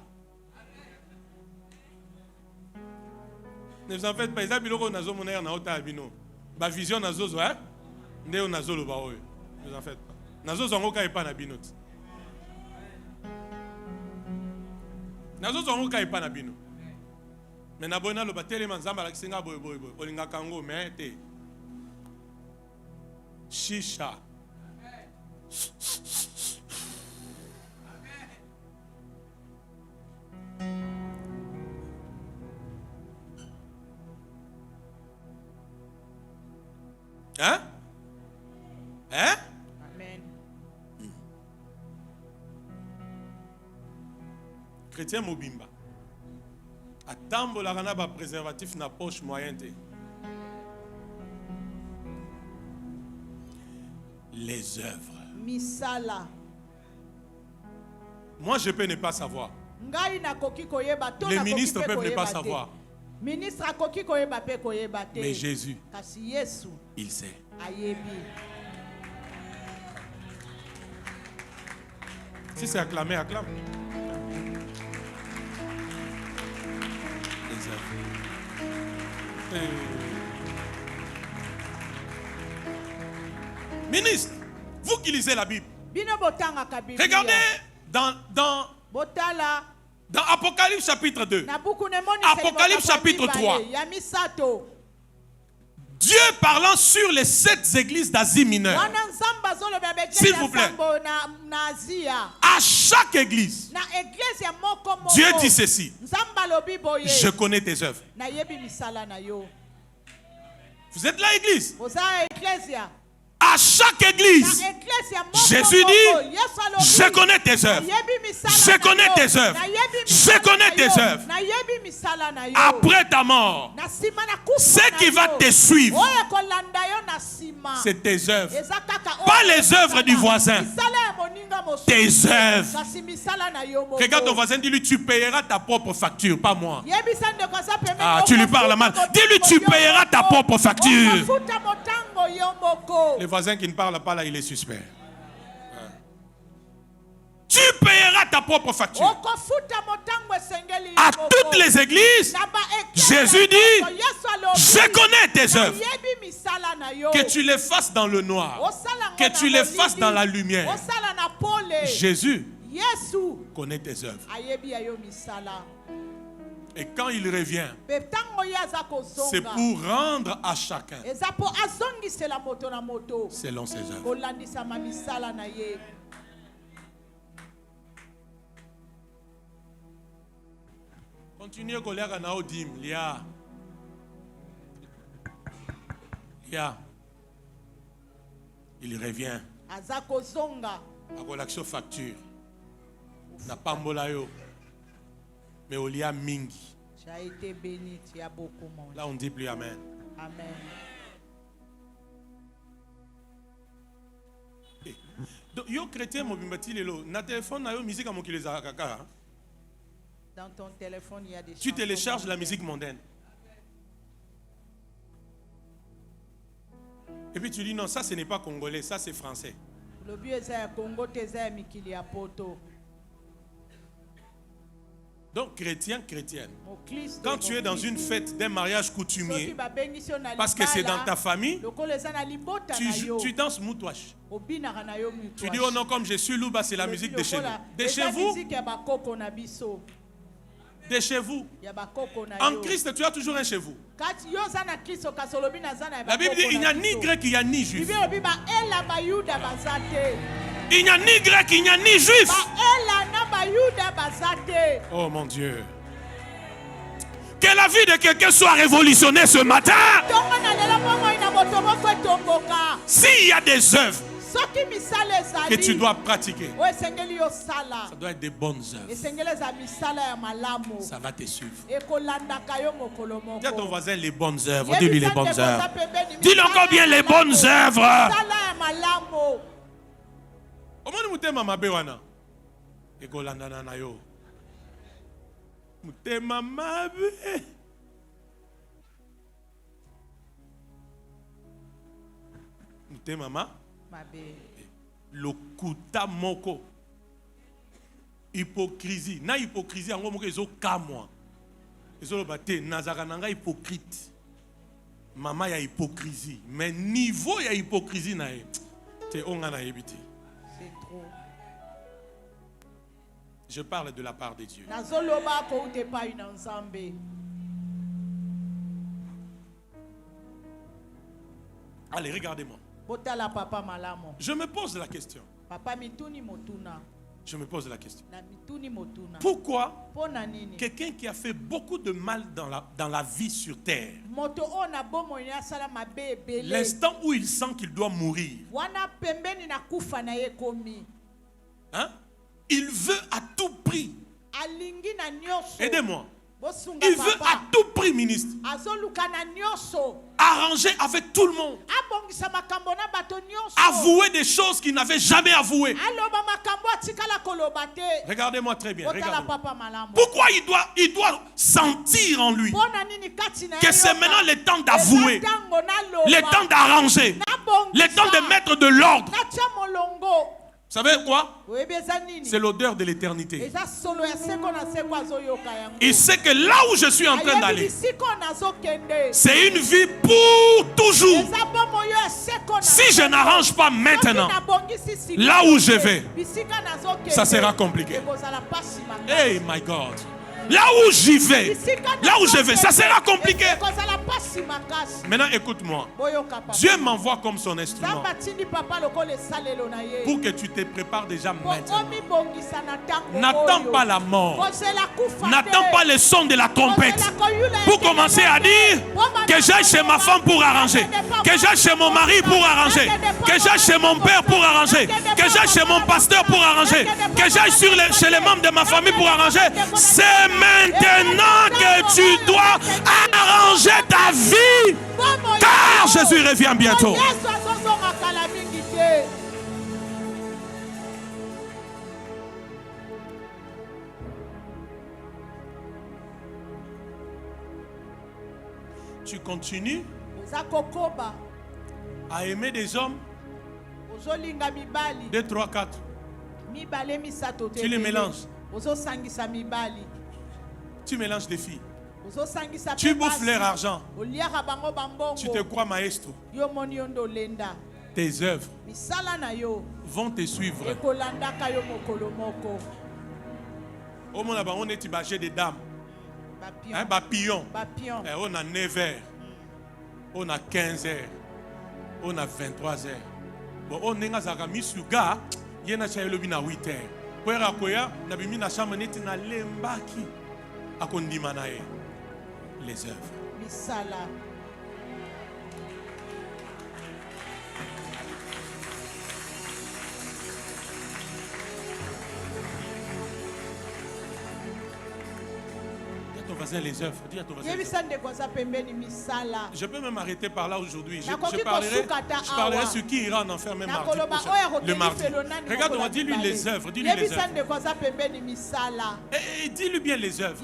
Ne vous en faites pas, ils ont biloko nazo moner na ota abino. Ba vision nazo zo, hein? Ndeo nazo lo ba oyo. Ne vous en faites pas. Nazo zongo ka epa na binot. Nazo zongo ka epa na bino. Mais na bona lo ba telema nzamba la kisenga boy. Olinga kango mais te. Shisha. Hein? Hein? Amen. Chrétien mobimba. Atambola kana ba préservatif na poche moyen te. Les œuvres. Misala. Moi je peux ne pas savoir. Les ministres peuvent ne pas savoir. Mais Jésus, il sait. Si c'est acclamé, acclame. Ministre, vous qui lisez la Bible, regardez dans Dans Apocalypse chapitre 2, Apocalypse chapitre 3, Dieu parlant sur les 7 églises d'Asie mineure. S'il vous plaît. À chaque église, Dieu dit ceci. Je connais tes œuvres. Vous êtes là, église? À chaque église, Jésus dit, je connais tes œuvres. Je connais tes œuvres. Je connais tes œuvres. Après ta mort, ce qui va te suivre, c'est tes œuvres. Pas les œuvres du voisin. Tes œuvres. Regarde ton voisin, dis-lui, tu payeras ta propre facture, pas moi. Ah, tu lui parles mal. Dis-lui, tu payeras ta propre facture. Le voisin qui ne parle pas là, il est suspect. Tu payeras ta propre facture. À toutes les églises, Jésus dit, je connais tes œuvres. Que tu les fasses dans le noir, que tu les fasses dans la lumière. Jésus connaît tes œuvres. Et quand il revient, c'est pour rendre à chacun selon ses œuvres. Continuez à coller à Naodim, Lia. Il revient. À l'action facture. Na pambolayo. Mais au lia mingi. Tu as été béni, tu as beaucoup monde. Là on dit plus amen. Amen. Donc yo chrétien mo bimbati lelo na téléphone na yo musique à mokile za kaka. Dans ton téléphone il y a des tu télécharges la musique mondaine. Et puis tu dis non, ça ce n'est pas congolais, ça c'est français. Le but est Congo teza mikili ya poto. Donc chrétienne, quand tu es dans une fête d'un mariage coutumier, parce que c'est dans ta famille, tu danses moutouache. Tu dis oh non, comme je suis louba, c'est la musique de chez nous. De chez vous, de chez vous. En Christ, tu as toujours un chez vous. La Bible dit il n'y a ni grec, il n'y a ni juif. Il n'y a ni grec, il n'y a ni juif. Oh mon Dieu. Que la vie de quelqu'un soit révolutionnée ce matin. S'il y a des œuvres que tu dois pratiquer, ça doit être des bonnes œuvres. Ça va te suivre. Dis à ton voisin les bonnes œuvres. Dis-lui les bonnes œuvres. Dis-lui encore bien les bonnes œuvres. Comment nous t'aimons ma béwana? Et Golandana na yo. Mutema mabe. Mutema ma. Lokuta moko. Hypocrisie. Na hypocrisie ango moko ezo kamwa. Ezo lo bate nazaka nanga hypocrite. Mama ya hypocrisie. Mais niveau ya hypocrisie na e. Te onga na ebiti. C'est trop. Je parle de la part de Dieu. Allez, regardez-moi. Je me pose la question. Je me pose la question. Pourquoi quelqu'un qui a fait beaucoup de mal dans la vie sur terre, l'instant où il sent qu'il doit mourir, hein? Il veut à tout prix. Aidez-moi. Il veut à tout prix, ministre, arranger avec tout le monde, avouer des choses qu'il n'avait jamais avouées. Regardez-moi très bien. Pourquoi il doit sentir en lui que c'est maintenant le temps d'avouer, le temps d'arranger, le temps de mettre de l'ordre. savez quoi? C'est l'odeur de l'éternité. Il sait que là où je suis en train d'aller, c'est une vie pour toujours. Si je n'arrange pas maintenant, là où je vais, ça sera compliqué. Hey my God. Là où j'y vais, ça sera compliqué. Maintenant, écoute-moi. Dieu m'envoie comme son instrument pour que tu te prépares déjà maintenant. N'attends pas la mort. N'attends pas le son de la trompette pour commencer à dire que j'aille chez ma femme pour arranger, que j'aille chez mon mari pour arranger, que j'aille chez mon père pour arranger, que j'aille chez mon pasteur pour arranger, que j'aille chez les membres de ma famille pour arranger. C'est maintenant que tu dois arranger ta vie, car Jésus revient bientôt. Tu continues à aimer des hommes 2, 3, 4. Tu les mélanges. Tu mélanges des filles. Tu bouffes leur argent. Tu te crois maestro. Tes œuvres vont te suivre. On est tibagé des dames. Un papillon. On a 9 heures. On a 15 heures. On a 23 heures. Bon, on est à mis sur gars. Il y a 8 heures. Pour akoya, na bimi na chambre neti na lembaki. Akondima na ye. Les œuvres. Misala. Dis à ton voisin les œuvres. Dis à ton voisin. Je peux même arrêter par là aujourd'hui. Je parlerai sur qui ira en enfer même mardi prochain. Le mardi. Regarde-moi, dis-lui les œuvres. Dis-lui les œuvres. Et dis-lui bien les œuvres.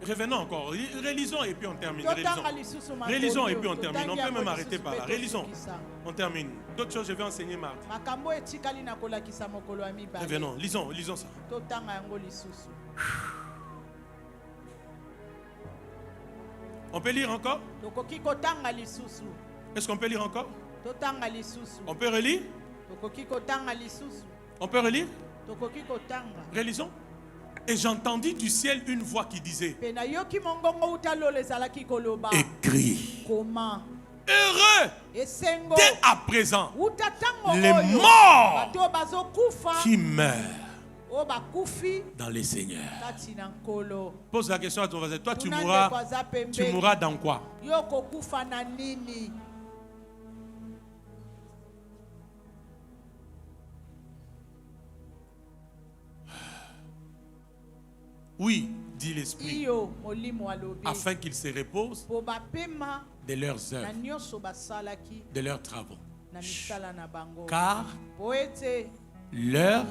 Revenons encore. Relisons et puis on termine. Relisons et puis on termine. On peut même arrêter par là. Relisons. On termine. D'autres choses, je vais enseigner mardi. Revenons. Lisons ça. On peut lire encore? Est-ce qu'on peut lire encore? On peut relire? On peut relire? Relisons. Et j'entendis du ciel une voix qui disait: écris. Heureux dès à présent les morts qui meurent dans les seigneurs. Pose la question à ton voisin. Toi, tu mourras dans quoi? Oui, dit l'Esprit, afin qu'ils se reposent de leurs œuvres, de leurs travaux. Car leurs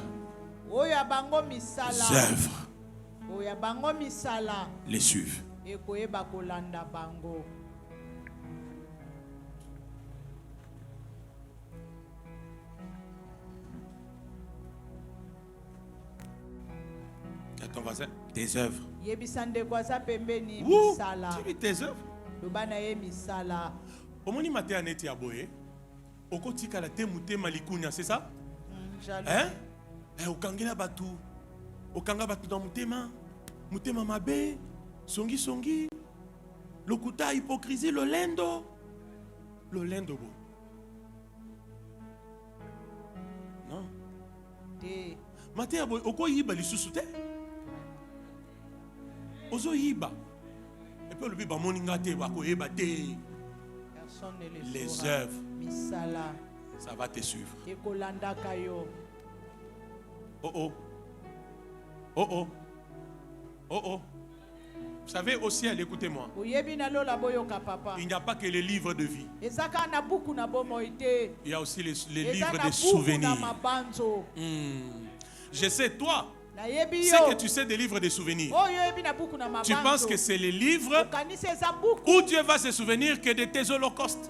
œuvres les suivent. À ton voisin, tes œuvres. Ouh, tu vis tes œuvres. Omoni maté aneti aboye. Okotika la temute malikunya, c'est ça? Hein? Okangela batu. Okanga batu dans mutema. Mutema mabe. Songi. Lokuta hypocrisie, lolendo. Lolendo bo. Non. Maté aboye, oko yiba lisusu te. Ozo yiba. Et puis le biba moningate bako yeba te. Les œuvres, ça va te suivre. Oh oh. Vous savez, au ciel, écoutez-moi, il n'y a pas que les livres de vie. Il y a aussi les livres de souvenirs. Je sais, toi, C'est que tu sais des livres de souvenirs. Tu penses que c'est les livres où Dieu va se souvenir que de tes holocaustes,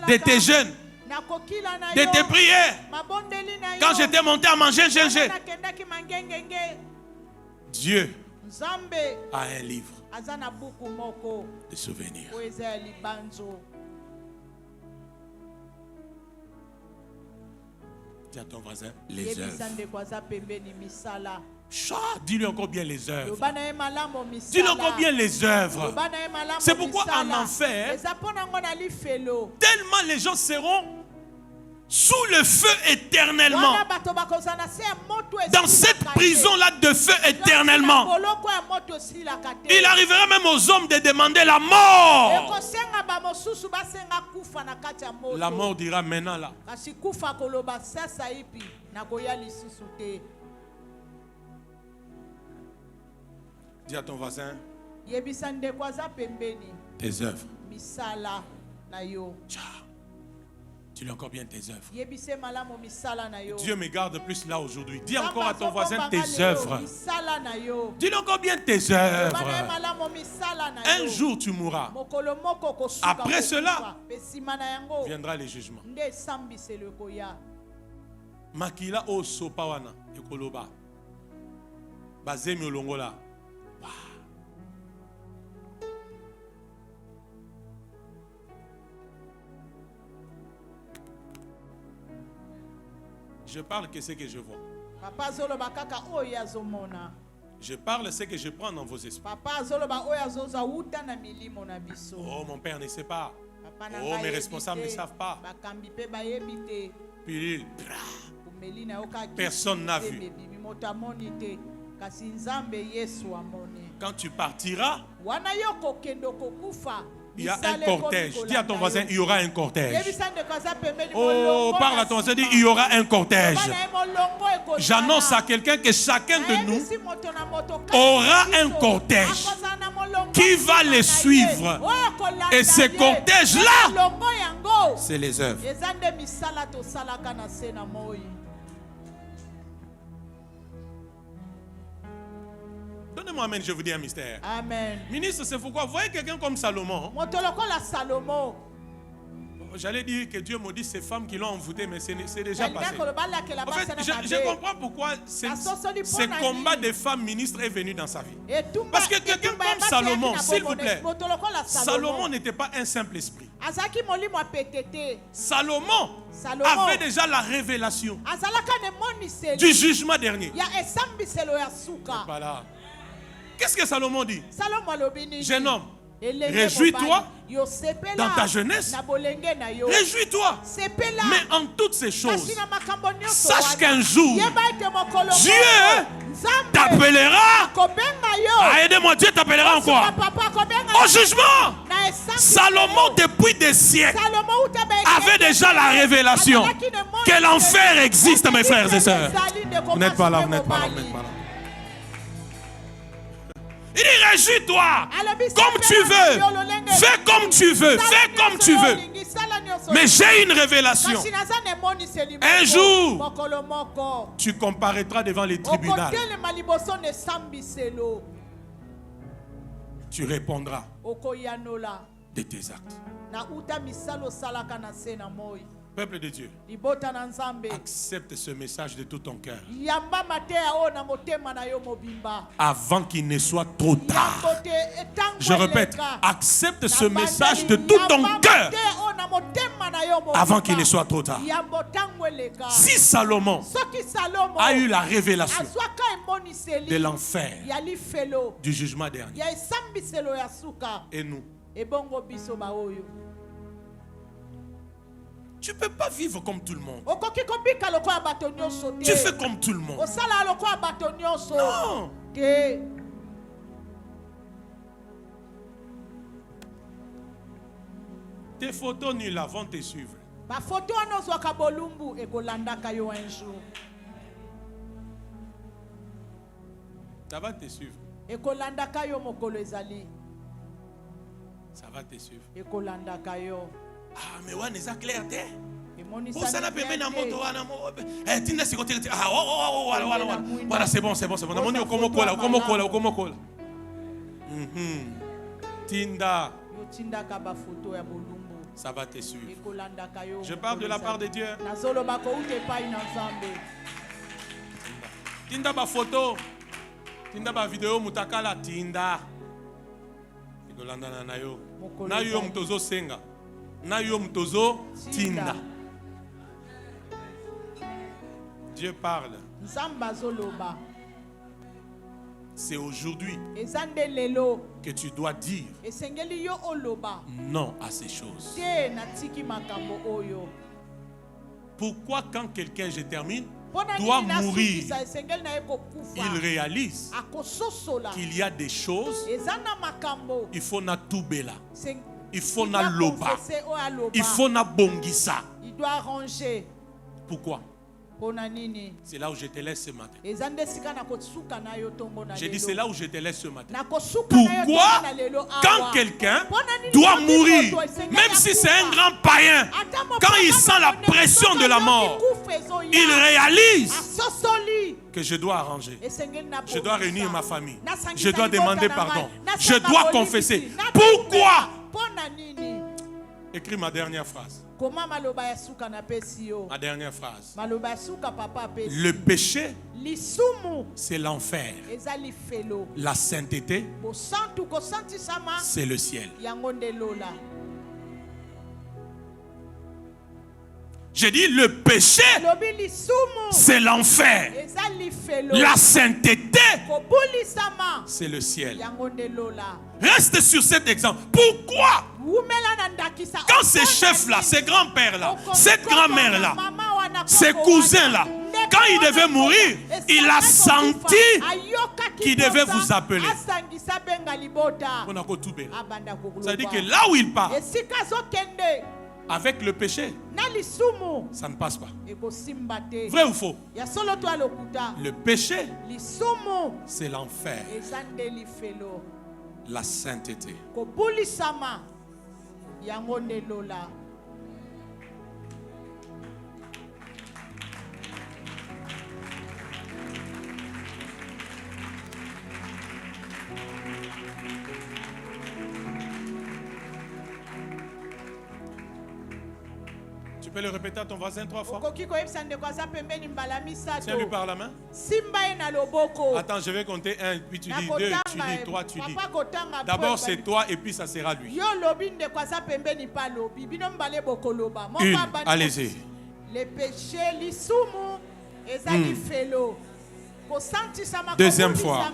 de tes jeûnes, de tes prières. Quand j'étais monté à manger gingembre, Dieu a un livre de souvenirs. Dis à ton voisin, les œuvres. Dis-lui encore bien les œuvres. Dis-lui encore bien les œuvres. C'est pourquoi en enfer, tellement les gens seront sous le feu éternellement. Dans cette prison-là de feu éternellement. Il arrivera même aux hommes de demander la mort. La mort dira maintenant là. Dis à ton voisin, tes œuvres. Dis-lui encore bien tes œuvres. Dieu me garde plus là aujourd'hui. Dis encore à ton voisin tes œuvres. Dis-lui encore bien tes œuvres. Un jour tu mourras. Après cela, viendra le jugement. Makila o sopawana ekoloba. Bazemi olongola. Je parle que ce que je vois. Je parle ce que je prends dans vos esprits. Oh, mon père ne sait pas. Oh, mes responsables ne savent pas. Puis, personne n'a vu. Quand tu partiras, il y a un cortège. Dis à ton voisin, il y aura un cortège. Oh, parle à ton voisin, dis, il y aura un cortège. J'annonce à quelqu'un que chacun de nous aura un cortège qui va les suivre. Et ce cortège-là, c'est les œuvres. Donnez-moi amen, je vous dis un mystère. Amen. Ministre, c'est pourquoi vous voyez quelqu'un comme Salomon. J'allais dire que Dieu maudit ces femmes qui l'ont envoûté, mais c'est déjà passé. En fait, je comprends pourquoi ce combat des femmes ministres est venu dans sa vie. Parce que quelqu'un comme Salomon, s'il vous plaît, Salomon n'était pas un simple esprit. Salomon avait déjà la révélation du jugement dernier. Voilà. Qu'est-ce que Salomon dit? Jeune homme, réjouis-toi dans ta jeunesse. Réjouis-toi. Mais en toutes ces choses, sache qu'un jour, Dieu t'appellera. Aidez-moi, Dieu t'appellera en quoi? Au jugement. Salomon, depuis des siècles, avait déjà la révélation que l'enfer existe, mes frères et sœurs. Vous n'êtes pas là, vous n'êtes pas là, vous n'êtes pas là. Il dit réjouis-toi comme tu veux, fais comme tu veux, fais comme tu veux. Mais j'ai une révélation. Un jour, tu comparaîtras devant les tribunaux. Tu répondras de tes actes. Peuple de Dieu, accepte ce message de tout ton cœur avant qu'il ne soit trop tard. Je répète, accepte ce message de tout ton cœur avant qu'il ne soit trop tard. Si Salomon a eu la révélation de l'enfer, du jugement dernier, et nous, tu ne peux pas vivre comme tout le monde. Tu fais comme tout le monde. Non. Tes photos nulles vont te suivre. Ça va te suivre. Ça va te suivre. Ah, mais ouais, n'est-ce pas clair? Voilà, c'est bon. Tinda. Ça va te suivre. Je parle de la part de Dieu. Tinda ba photo. Tinda ba vidéo mutakala tinda. Na yo mtozo senga. Na yo mtozo tinda. Dieu parle. C'est aujourd'hui que tu dois dire non à ces choses. Pourquoi quand quelqu'un, je termine, doit mourir, il réalise qu'il y a des choses, il faut na toubela, il faut na loba, il faut na bongisa. Il doit arranger. Pourquoi? C'est là où je te laisse ce matin. J'ai dit c'est là où je te laisse ce matin. Pourquoi quand quelqu'un doit mourir, même si c'est un grand païen, quand il sent la pression de la mort, il réalise que je dois arranger, je dois réunir ma famille, je dois demander pardon, je dois confesser. Pourquoi? Écris ma dernière phrase. Ma dernière phrase. Le péché, c'est l'enfer. La sainteté, c'est le ciel. J'ai dit le péché, c'est l'enfer. La sainteté, c'est le ciel. Reste sur cet exemple. Pourquoi? Quand ces chefs-là, ces grands-pères-là, cette grand-mère-là, ces cousins-là, quand ils devaient mourir, il a senti qu'il devait vous appeler. Ça veut dire que là où il part, avec le péché, ça ne passe pas. Vrai ou faux? Le péché, c'est l'enfer. La sainteté. Tu peux le répéter à ton voisin 3 fois. Tiens-lui par la main. Attends, je vais compter 1, puis tu dis 2, tu dis 3, tu dis. D'abord c'est toi et puis ça sera lui. 1, allez-y. Les péchés, l'isumu, deuxième fois.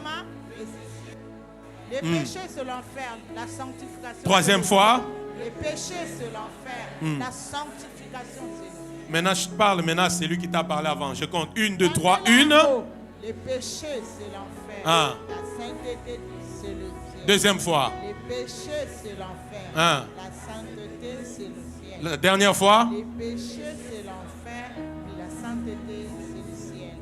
Les péchés c'est l'enfer, la sanctification. Troisième fois. Les péchés c'est l'enfer, la sanctification c'est. Maintenant je parle, maintenant c'est lui qui t'a parlé avant. Je compte 1, 2, 3, 1. Les péchés c'est l'enfer. La sainteté c'est le ciel. Deuxième fois. Les péchés c'est l'enfer. La sainteté c'est le ciel. La dernière fois. Les péchés c'est l'enfer et la sainteté c'est le ciel.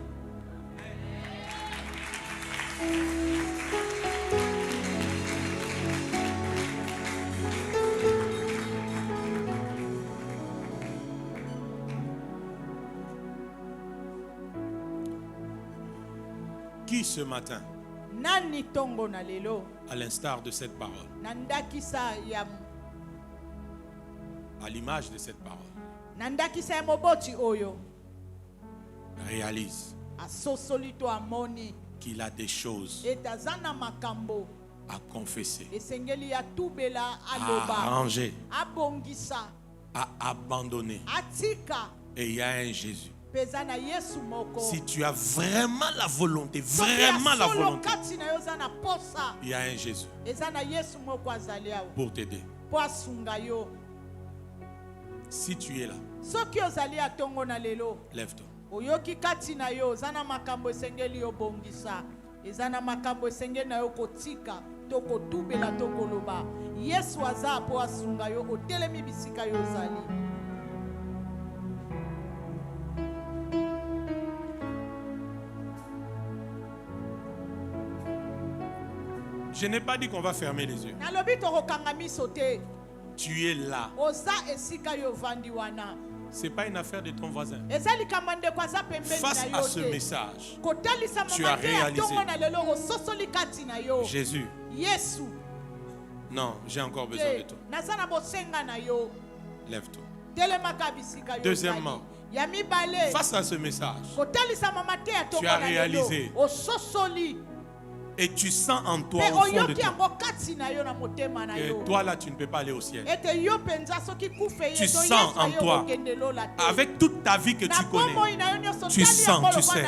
Qui ce matin, à l'instar de cette parole, à l'image de cette parole, réalise qu'il a des choses à confesser, à arranger, à abandonner. Et il y a un Jésus. Si tu as vraiment la volonté, il y a un Jésus pour t'aider. Si tu es là, lève-toi. Je n'ai pas dit qu'on va fermer les yeux. Tu es là. Ce n'est pas une affaire de ton voisin. Face à ce message, tu as réalisé. Jésus. Non, j'ai encore besoin de toi. Lève-toi. Deuxièmement, face à ce message, tu as réalisé. Et tu sens en toi, au fond de toi, que toi là, tu ne peux pas aller au ciel. Tu sens en toi, avec toute ta vie que tu connais, tu sens, tu sais,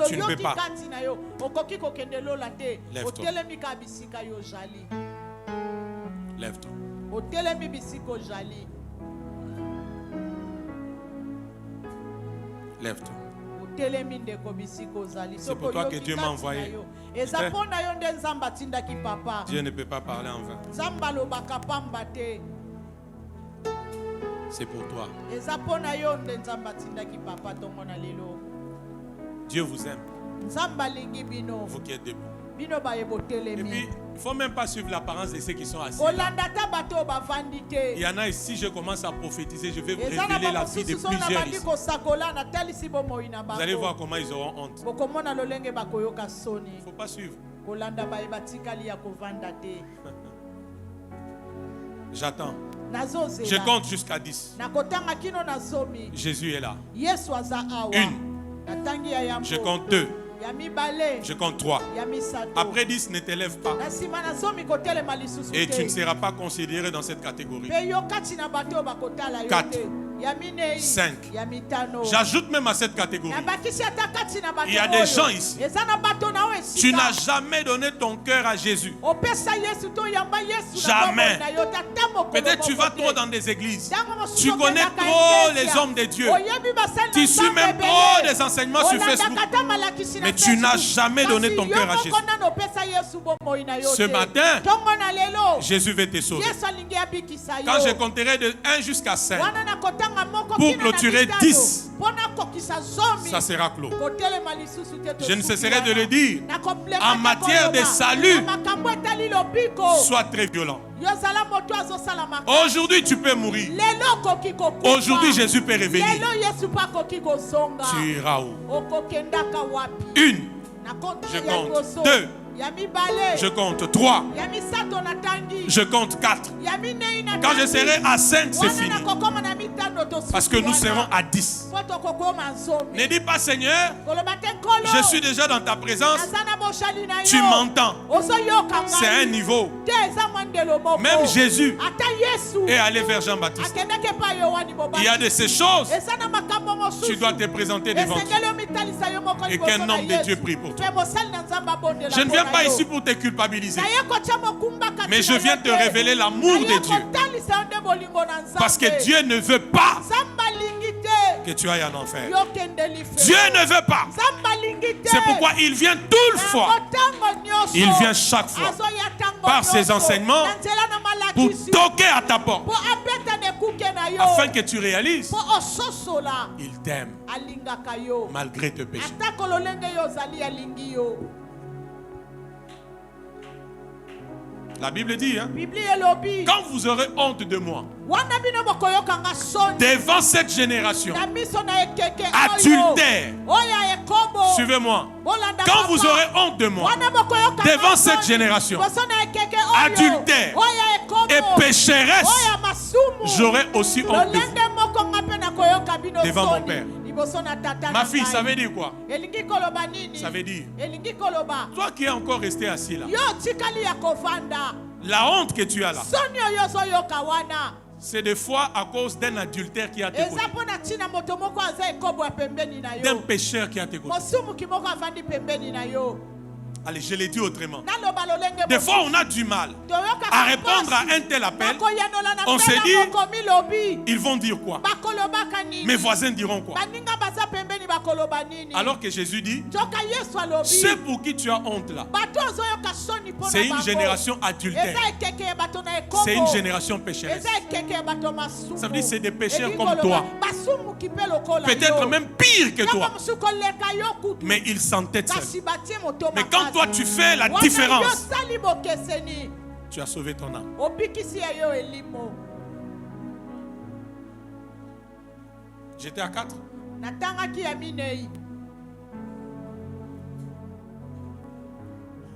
tu ne peux pas. Lève-toi. Lève-toi. Lève-toi. C'est pour toi que Dieu m'a envoyé. Dieu ne peut pas parler en vain. C'est pour toi. Dieu vous aime. Vous qui êtes debout. Et puis, il ne faut même pas suivre l'apparence de ceux qui sont assis là. Il y en a ici, je commence à prophétiser, je vais vous révéler la vie de plusieurs ici. Vous allez voir comment ils auront honte. Il ne faut pas suivre. J'attends. Je compte jusqu'à 10. Jésus est là. 1. Je compte 2. Je compte 3. Après 10, ne t'élève pas. Et tu ne seras pas considéré dans cette catégorie. 4. 5. J'ajoute même à cette catégorie. Il y a des gens ici. Tu n'as jamais donné ton cœur à Jésus. Jamais. Peut-être tu vas trop dans des églises. Tu connais trop les hommes de Dieu. Tu suis même trop des enseignements sur Facebook. Mais tu n'as jamais donné ton cœur à Jésus. Ce matin, Jésus veut te sauver. Quand je compterai de 1 jusqu'à 5, pour clôturer 10, ça sera clos. Je ne cesserai de le dire. En matière de salut, sois très violent. Aujourd'hui, tu peux mourir. Aujourd'hui, Jésus peut revenir. Tu iras où? 1. Je compte 2. Je compte 3. Je compte 4. Quand je serai à 5, c'est fini. Parce que nous serons à 10. Ne dis pas, Seigneur, je suis déjà dans ta présence. Tu m'entends. C'est un niveau. Même Jésus est allé vers Jean-Baptiste. Il y a de ces choses. Tu dois te présenter devant Dieu. Et qu'un homme de Dieu prie pour toi. Je ne viens pas ici pour te culpabiliser. Mais je viens te révéler l'amour de Dieu. Parce que Dieu ne veut pas que tu ailles en enfer. Dieu ne veut pas. C'est pourquoi il vient toute fois. Il vient chaque fois par ses enseignements pour toquer à ta porte. Afin que tu réalises il t'aime malgré tes péchés. La Bible dit, hein, quand vous aurez honte de moi devant cette génération adultère, suivez-moi, quand vous aurez honte de moi devant cette génération adultère et pécheresse, j'aurai aussi honte de vous devant mon Père. Ma fille, ça veut dire quoi? Ça veut dire, toi qui es encore resté assis là, la honte que tu as là, c'est des fois à cause d'un adultère qui a te côté, d'un pécheur qui a te côté. Allez, je l'ai dit autrement. Des fois, on a du mal à répondre à un tel appel. On se dit, ils vont dire quoi? Mes voisins diront quoi? Alors que Jésus dit, ceux pour qui tu as honte là, c'est une génération adultère. C'est une génération pécheresse. Ça veut dire c'est des pécheurs comme toi. Peut-être même pire que toi. Mais ils s'entêtent seuls. Mais quand toi tu fais la différence, tu as sauvé ton âme. J'étais à 4.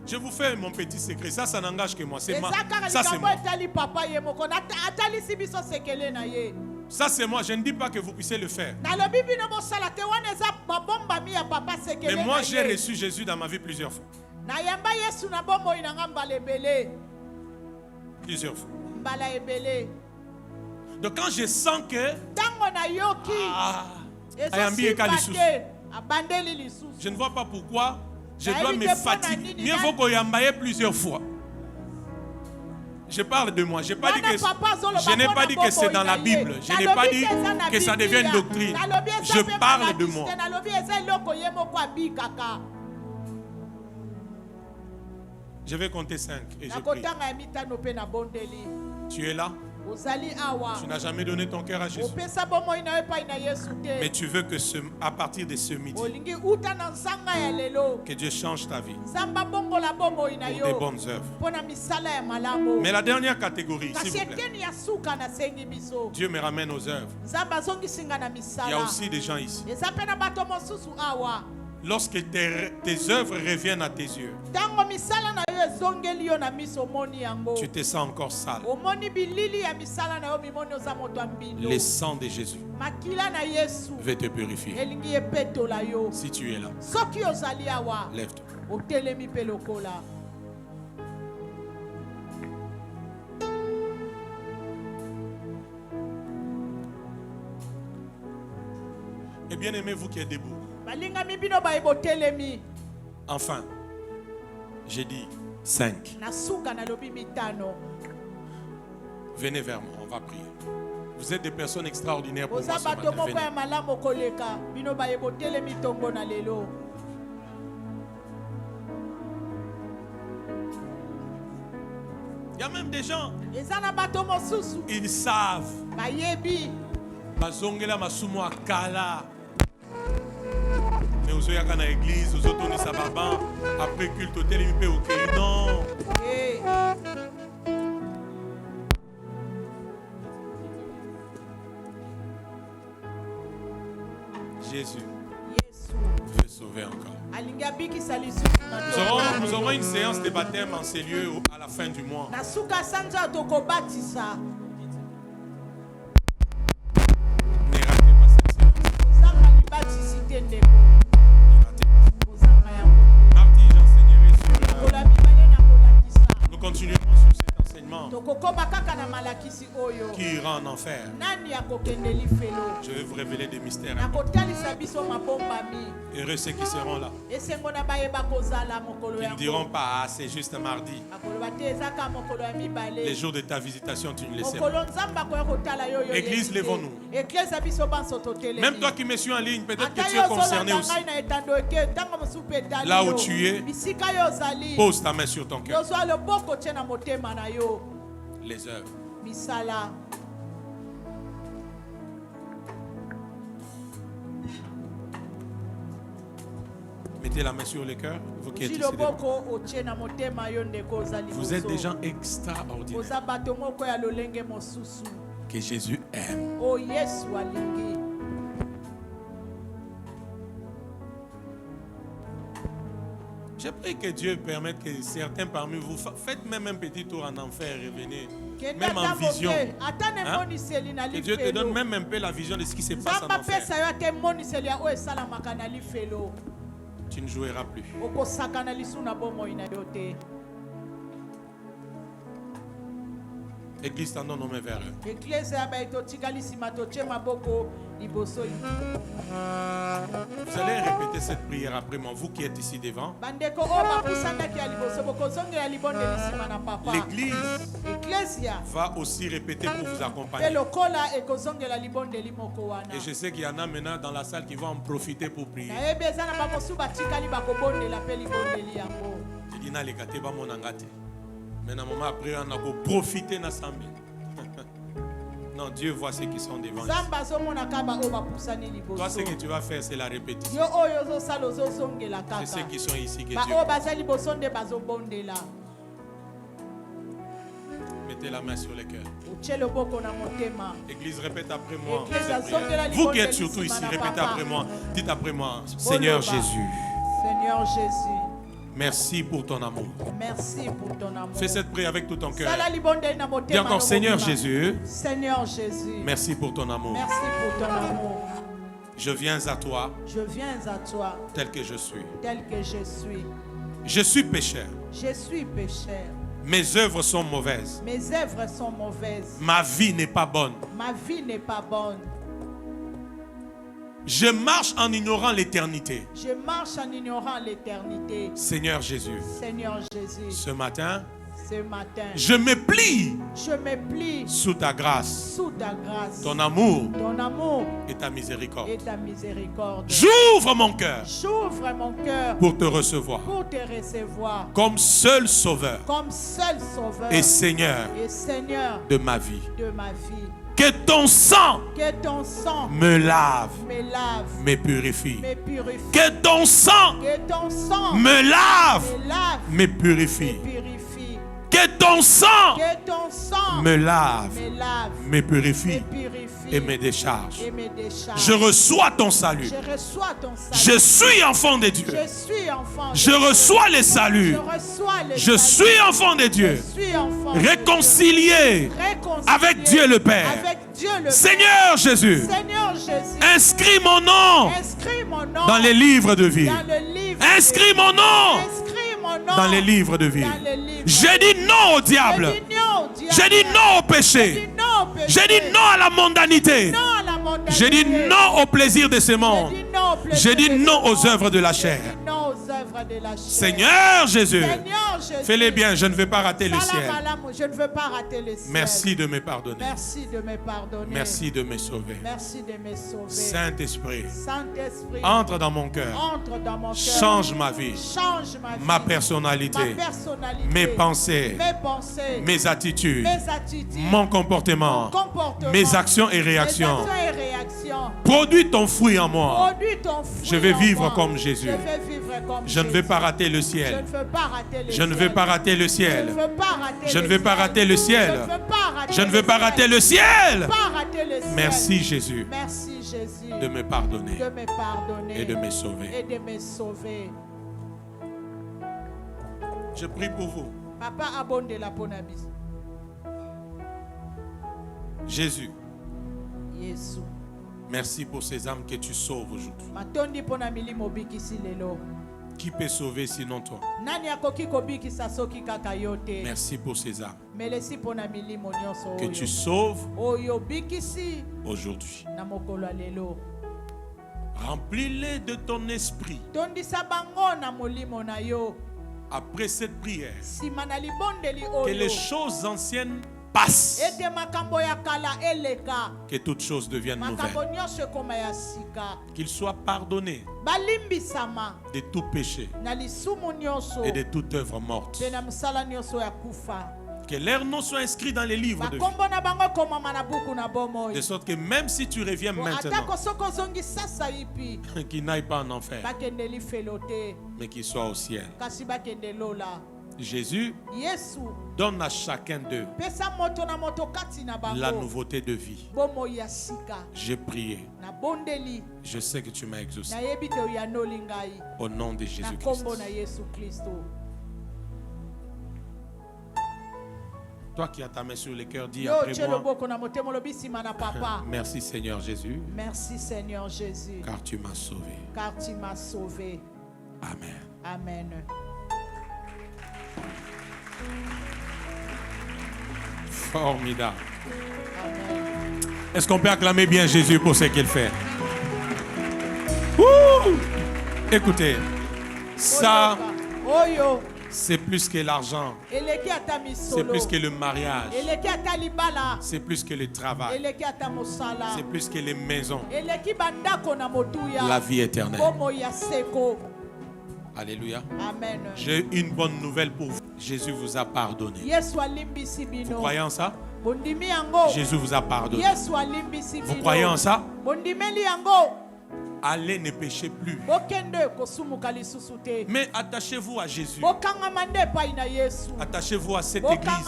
Je vous fais mon petit secret. Ça n'engage que moi. C'est moi. Ça, c'est moi. Ça, c'est moi. Je ne dis pas que vous puissiez le faire. Mais moi, j'ai reçu Jésus dans ma vie plusieurs fois. Plusieurs fois. Donc quand je sens que je ne vois pas pourquoi je dois me fatiguer. Mieux vaut qu'on y emballe plusieurs fois. Je parle de moi. Je n'ai pas dit que c'est dans la Bible. Je n'ai pas dit que ça devient une doctrine. Je parle de moi. Je vais compter 5 et je prie. Tu es là? Tu n'as jamais donné ton cœur à Jésus. Mais tu veux que à partir de ce midi, que Dieu change ta vie pour des bonnes œuvres. Mais la dernière catégorie, s'il vous plaît. Dieu me ramène aux œuvres. Il y a aussi des gens ici. Lorsque tes œuvres reviennent à tes yeux, tu te sens encore sale. Le sang de Jésus veut te purifier. Si tu es là, lève-toi. Et bien aimé, vous qui êtes debout. Enfin, j'ai dit 5. Venez vers moi, on va prier. Vous êtes des personnes extraordinaires pour moi ce matin. Il y a même des gens, ils savent. Bazongela masumu akala. Mais aux yeux à l'église, aux autres on sababan, après culte hôtel il peut ok non. Jésus veut sauver encore. Nous aurons une séance de baptême en ces lieux à la fin du mois. Ne ratez pas cette séance. Mardi, j'enseignerai sur nous continuerons sur cet enseignement qui ira en enfer. Je vais vous révéler des mystères. Heureux ceux qui seront là. Ils ne diront pas, ah, c'est juste un mardi. Les jours de ta visitation, tu ne les sais pas. Église, lèvons-nous. Même toi qui me suis en ligne, peut-être que tu es concerné aussi. Là où tu es, pose ta main sur ton cœur. Les œuvres. Mettez la main sur le cœur, vous qui êtes ici devant. Vous êtes des gens extraordinaires que Jésus aime. J'ai pris que Dieu permette que certains parmi vous faites même un petit tour en enfer et revenez. Même en vision. Hein? Que Dieu te donne même un peu la vision de ce qui se passe en enfer. Tu ne joueras plus. Église, tendons nos mains vers eux. Vous allez répéter cette prière après moi, vous qui êtes ici devant. L'église va aussi répéter pour vous accompagner. Et je sais qu'il y en a maintenant dans la salle qui vont en profiter pour prier. Je dis, maintenant, maman, après, on a profiter de l'assemblée. Non, Dieu voit ceux qui sont devant. Toi, ce que tu vas faire, c'est la répétition. C'est ceux qui sont ici que Dieu voit. Mettez la main sur les cœurs. Église, répète après moi. Vous qui êtes surtout ici, répétez après moi. Dites après moi, Seigneur Jésus. Seigneur Jésus. Merci pour ton amour. Merci pour ton amour. Fais cette prière avec tout ton cœur. Dis encore, Seigneur Jésus. Seigneur Jésus. Merci pour ton amour. Merci pour ton amour. Je viens à toi. Je viens à toi. Tel que je suis. Tel que je suis. Je suis pécheur. Je suis pécheur. Mes œuvres sont mauvaises. Mes œuvres sont mauvaises. Ma vie n'est pas bonne. Ma vie n'est pas bonne. Je marche en ignorant l'éternité. Je marche en ignorant l'éternité. Seigneur Jésus. Seigneur Jésus. Ce matin, je me plie sous ta grâce. Sous ta grâce. Ton amour et ta miséricorde. J'ouvre mon cœur. J'ouvre mon cœur pour te recevoir. Pour te recevoir. Comme seul sauveur. Comme seul sauveur. Et Seigneur. De ma vie. De ma vie. Que ton sang me lave, me purifie. Que ton sang me lave, me purifie. Que ton sang me lave, me purifie et me décharge. Je reçois ton salut. Je suis enfant de Dieu. Je reçois le salut. Je suis enfant de Dieu. Réconcilié avec Dieu le Père. Seigneur Jésus, inscris mon nom dans les livres de vie. Inscris mon nom dans les livres de vie. J'ai dit non au diable. J'ai dit non au péché. J'ai dit non à la mondanité. J'ai dit non au plaisir de ce monde. J'ai dit non aux œuvres de la chair. Seigneur Jésus, fais-les bien, je ne veux pas rater le ciel. Merci de me pardonner. Merci de me sauver. Saint-Esprit, entre dans mon cœur. Change ma vie, ma personnalité, mes pensées, mes attitudes, mon comportement, mes actions et réactions. Produis ton fruit en moi. Je vais vivre comme Jésus. Je ne vais pas rater le ciel. Je ne vais pas rater le ciel. Je ne vais pas rater le ciel. Je ne vais pas rater le ciel. Merci Jésus de me pardonner et de me sauver. Je prie pour vous. Jésus. Merci pour ces âmes que tu sauves aujourd'hui. Qui peut sauver sinon toi? Merci pour ces âmes que tu sauves aujourd'hui. Remplis-les de ton esprit. Après cette prière, que les choses anciennes passent. Que toutes choses deviennent nouvelles. Qu'ils soient pardonnés de tout péché et de toute œuvre morte. Que leurs noms soient inscrits dans les livres de vie. De sorte que même si tu reviens maintenant, qu'ils n'aillent pas en enfer, mais qu'ils soient au ciel. Jésus, donne à chacun d'eux la nouveauté de vie. J'ai prié. Je sais que tu m'as exaucé. Au nom de Jésus-Christ. Toi qui as ta main sur le cœur, dis après moi. Merci Seigneur Jésus. Merci Seigneur Jésus. Car tu m'as sauvé. Car tu m'as sauvé. Amen. Amen. Formidable. Est-ce qu'on peut acclamer bien Jésus pour ce qu'il fait? Écoutez, ça, c'est plus que l'argent. C'est plus que le mariage. C'est plus que le travail. C'est plus que les maisons. La vie éternelle. Alléluia. Amen. J'ai une bonne nouvelle pour vous. Jésus vous a pardonné. Vous croyez en ça? Jésus vous a pardonné. Vous croyez en ça? allez, ne péchez plus. Mais attachez-vous à Jésus. Attachez-vous à cette église.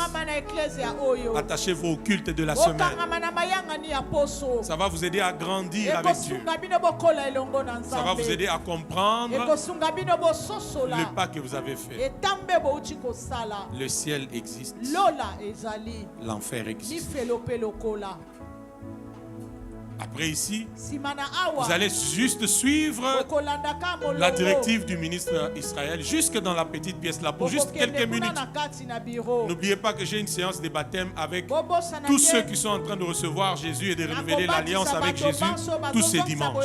Attachez-vous au culte de la semaine. Ça va vous aider à grandir avec Dieu. Ça va vous aider à comprendre le pas que vous avez fait. Le ciel existe. L'enfer existe. Après ici, vous allez juste suivre la directive du ministre Israël jusque dans la petite pièce là pour juste quelques minutes. N'oubliez pas que j'ai une séance de baptême avec tous ceux qui sont en train de recevoir Jésus et de renouveler l'alliance avec Jésus tous ces dimanches.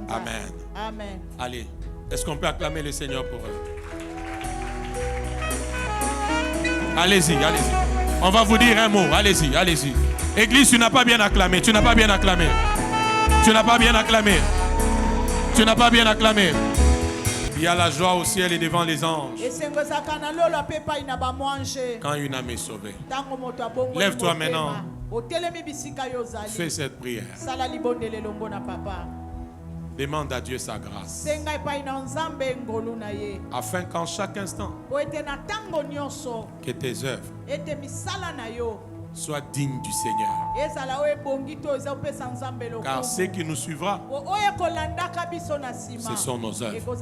Amen. Amen. Allez, est-ce qu'on peut acclamer le Seigneur pour eux? Allez-y, allez-y. On va vous dire un mot. Allez-y, allez-y. Église, tu n'as pas bien acclamé. Tu n'as pas bien acclamé. Tu n'as pas bien acclamé. Tu n'as pas bien acclamé. Il y a la joie au ciel et devant les anges. Quand une âme est sauvée. Lève-toi maintenant. Fais cette prière. Demande à Dieu sa grâce. Afin qu'en chaque instant, que tes œuvres soient dignes du Seigneur. Car ce qui nous suivra, ce sont nos œuvres.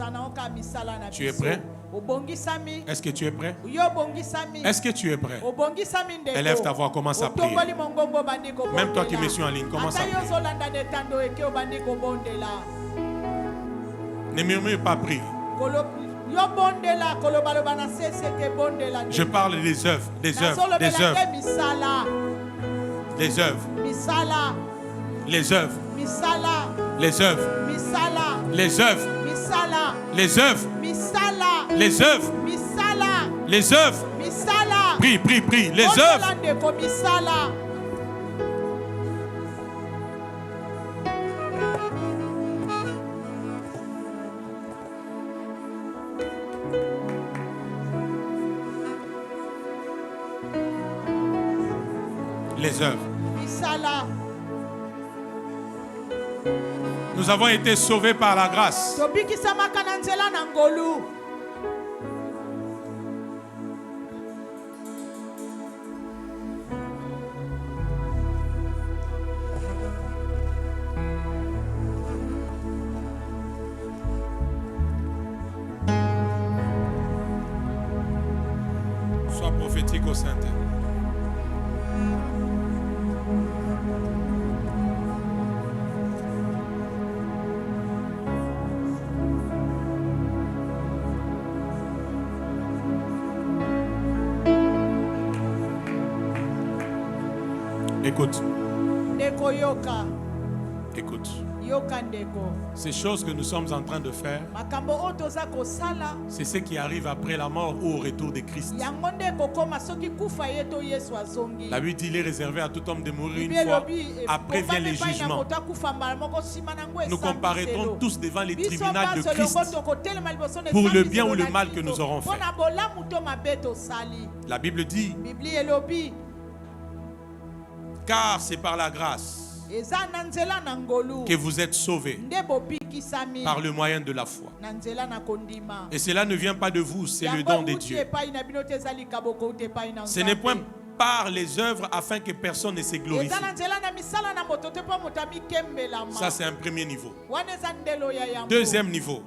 Tu es prêt? Est-ce que tu es prêt? Est-ce que tu es prêt? Élève ta voix, commence à prier. Même toi qui me suis en ligne, commence à prier. Ne murmure pas, prie. Je parle des œuvres, des œuvres, des œuvres. Les œuvres. Les œuvres. Les œuvres. Les œuvres. Les œuvres. Les œuvres. Les œuvres. Prie, prie, prie. Les œuvres. Les œuvres. Nous avons été sauvés par la grâce. Sois prophétique au Saint-Esprit. Écoute. Écoute. Ces choses que nous sommes en train de faire, c'est ce qui arrive après la mort ou au retour de Christ. La Bible dit qu'il est réservé à tout homme de mourir une fois. Après vient le jugement. Nous comparaîtrons tous devant les tribunaux de Christ pour le bien ou le mal que nous aurons fait. La Bible dit, car c'est par la grâce que vous êtes sauvés par le moyen de la foi. Et cela ne vient pas de vous, c'est le don de Dieu. Ce n'est point par les œuvres afin que personne ne se glorifie. Ça, c'est un premier niveau. Deuxième niveau.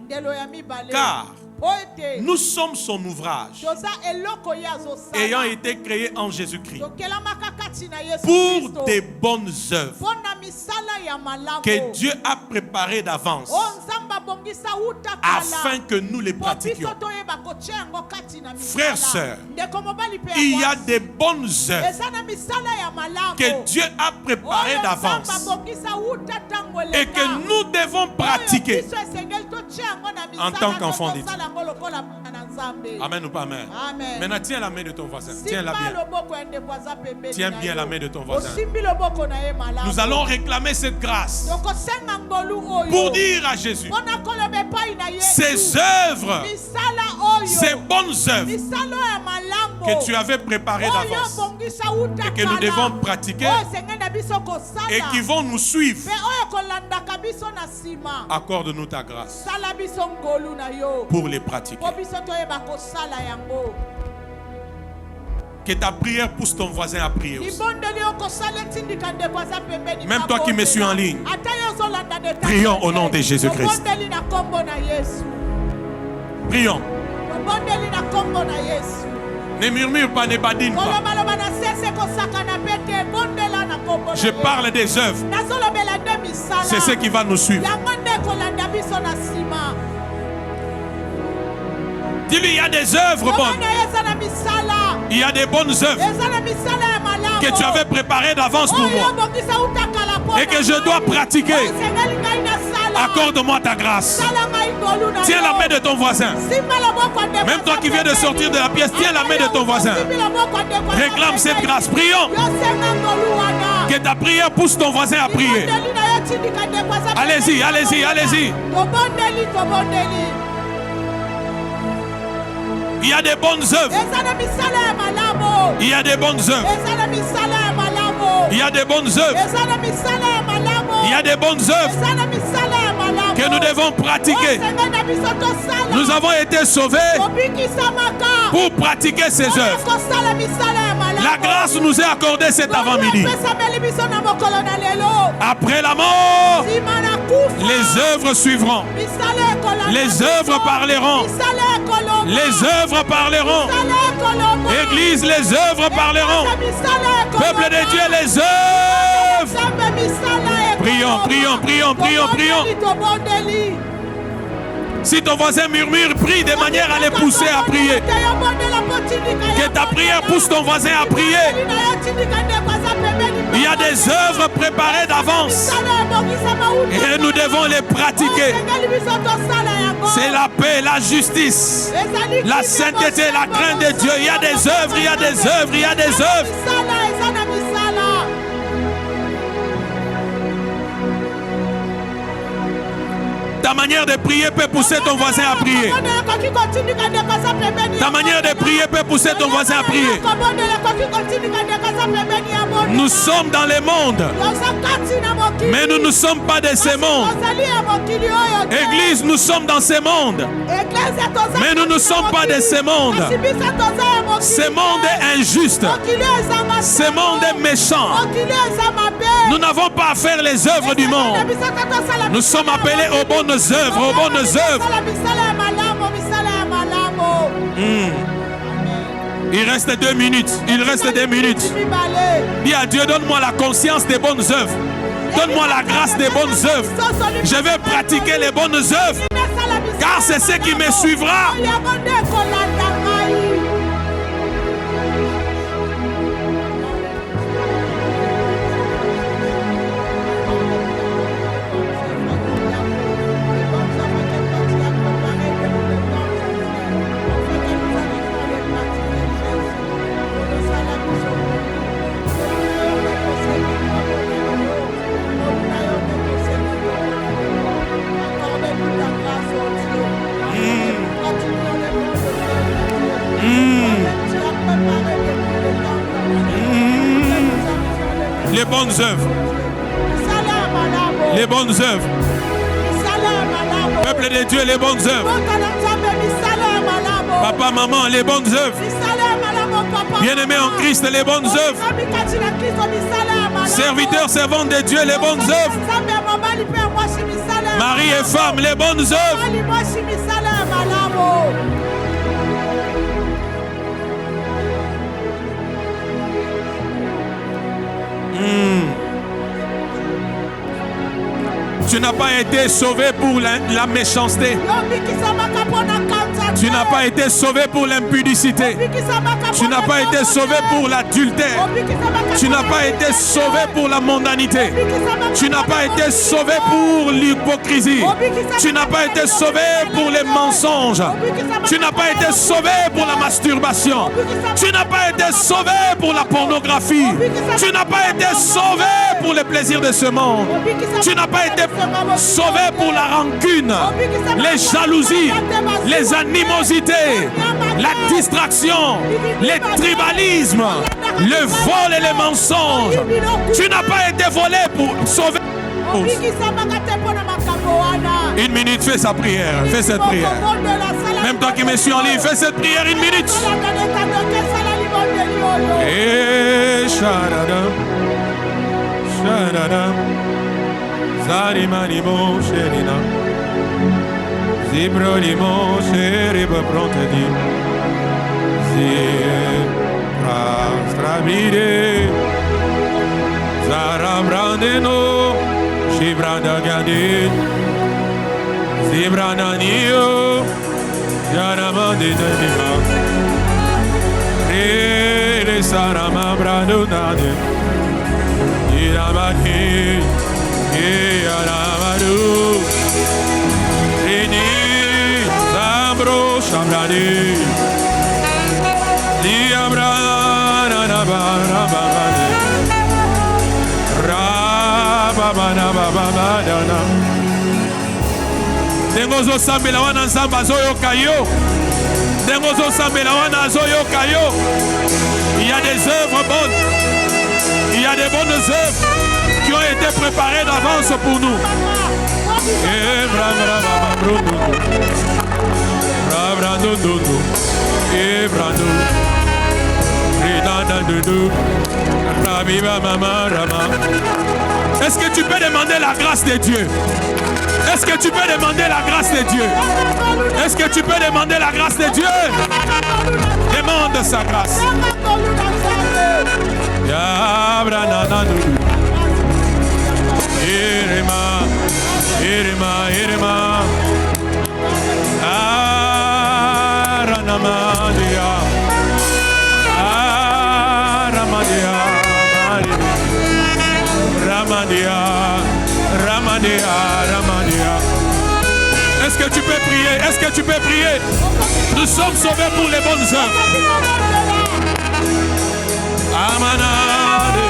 Car nous sommes son ouvrage, ayant été créés en Jésus-Christ pour des bonnes œuvres que Dieu a préparées d'avance afin que nous les pratiquions. Frères, sœurs, il y a des bonnes œuvres que Dieu a préparées d'avance et que nous devons pratiquer en tant qu'enfants de Dieu. Amen ou pas amen? Amen. Maintenant, tiens la main de ton voisin. Tiens-la bien. Tiens bien la main de ton voisin. Nous allons réclamer cette grâce pour dire à Jésus, ces œuvres ces bonnes œuvres que tu avais préparées d'avance et que nous devons pratiquer et qui vont nous suivre. Accorde-nous ta grâce pour les pratiquer. Que ta prière pousse ton voisin à prier aussi. Même toi qui me suis en ligne, prions au nom de Jésus-Christ. Prions. Ne murmure pas, ne badine pas. Je parle des œuvres. C'est ce qui va nous suivre. Dis-lui, il y a des œuvres bonnes. Il y a des bonnes œuvres que tu avais préparées d'avance pour moi et que je dois pratiquer. Accorde-moi ta grâce. Tiens la main de ton voisin. Même toi qui viens de sortir de la pièce, tiens la main de ton voisin. Réclame cette grâce. Prions. Que ta prière pousse ton voisin à prier. Allez-y, allez-y, allez-y. Il y a des bonnes œuvres. Il y a des bonnes œuvres. Il y a des bonnes œuvres. Il y a des bonnes œuvres que nous devons pratiquer. Nous avons été sauvés pour pratiquer ces œuvres. La grâce nous est accordée cet avant-midi. Après la mort, les œuvres suivront. Les œuvres parleront. Les œuvres parleront. Église, les œuvres parleront. Peuple de Dieu, les œuvres. Prions, prions, prions, prions, prions. Si ton voisin murmure, prie de manière à les pousser à prier. Que ta prière pousse ton voisin à prier. Il y a des œuvres préparées d'avance et nous devons les pratiquer. C'est la paix, la justice, la sainteté, la crainte de Dieu. Il y a des œuvres, il y a des œuvres, il y a des œuvres. Ta manière de prier peut pousser ton voisin à prier. Ta manière de prier peut pousser ton voisin à prier. Nous sommes dans le monde, mais nous ne sommes pas de ce monde. Église, nous sommes dans ce monde, mais nous ne sommes pas de ce monde. Ce monde est injuste. Ce monde est méchant. Nous n'avons pas à faire les œuvres du monde. Nous sommes appelés aux bonnes œuvres, aux bonnes œuvres. Il reste 2 minutes. Il reste 2 minutes. Dis à Dieu, donne-moi la conscience des bonnes œuvres. Donne-moi la grâce des bonnes œuvres. Je vais pratiquer les bonnes œuvres, car c'est ce qui me suivra. Les bonnes œuvres. Les bonnes œuvres. Peuple de Dieu, les bonnes œuvres. Papa, maman, les bonnes œuvres. Bien-aimés en Christ, les bonnes œuvres. Serviteurs, servantes de Dieu, les bonnes œuvres. Mari et femme, les bonnes œuvres. Tu n'as pas été sauvé pour la méchanceté. Tu n'as pas été sauvé pour l'impudicité. Tu n'as pas été sauvé pour l'adultère. Tu n'as pas été sauvé pour la mondanité. Tu n'as pas été sauvé pour l'hypocrisie. Tu n'as pas été sauvé pour les mensonges. Tu n'as pas été sauvé pour la masturbation. Tu n'as pas été sauvé pour la pornographie. Tu n'as pas été sauvé pour pour les plaisirs de ce monde. Tu n'as pas été sauvé pour la rancune, les jalousies, les animosités, la distraction, les tribalismes, le vol et les mensonges. Tu n'as pas été volé pour sauver. Une minute, fais sa prière, fais cette prière. Même toi qui me suis en ligne, fais cette prière une minute. Et sharadam, sharadam, zarimanimo sherina, zibronimo sheriba prontedi, zibra stramide, zarabrandeno, shibranda gandin, zibrananio, yaramande nima. Sarama Brandunade Iramaki Iramadu Rini Zambro Shamrani Diabrana Nabarabane Rababana Babadana Dengozo Sambela wana Zamba Zoyo Kayo Dengozo Sambela wana Zoyo Kayo. Il y a des œuvres bonnes. Il y a des bonnes œuvres qui ont été préparées d'avance pour nous. Est-ce que tu peux demander la grâce de Dieu? Est-ce que tu peux demander la grâce de Dieu? Est-ce que tu peux demander la grâce de Dieu? Demande sa grâce. Irima, Irima, Irima, Aranamadia, Aramadia, Ramadia, Ramadia, Ramadia. Est-ce que tu peux prier? Est-ce que tu peux prier? Nous sommes sauvés pour les bonnes œuvres. Amanade,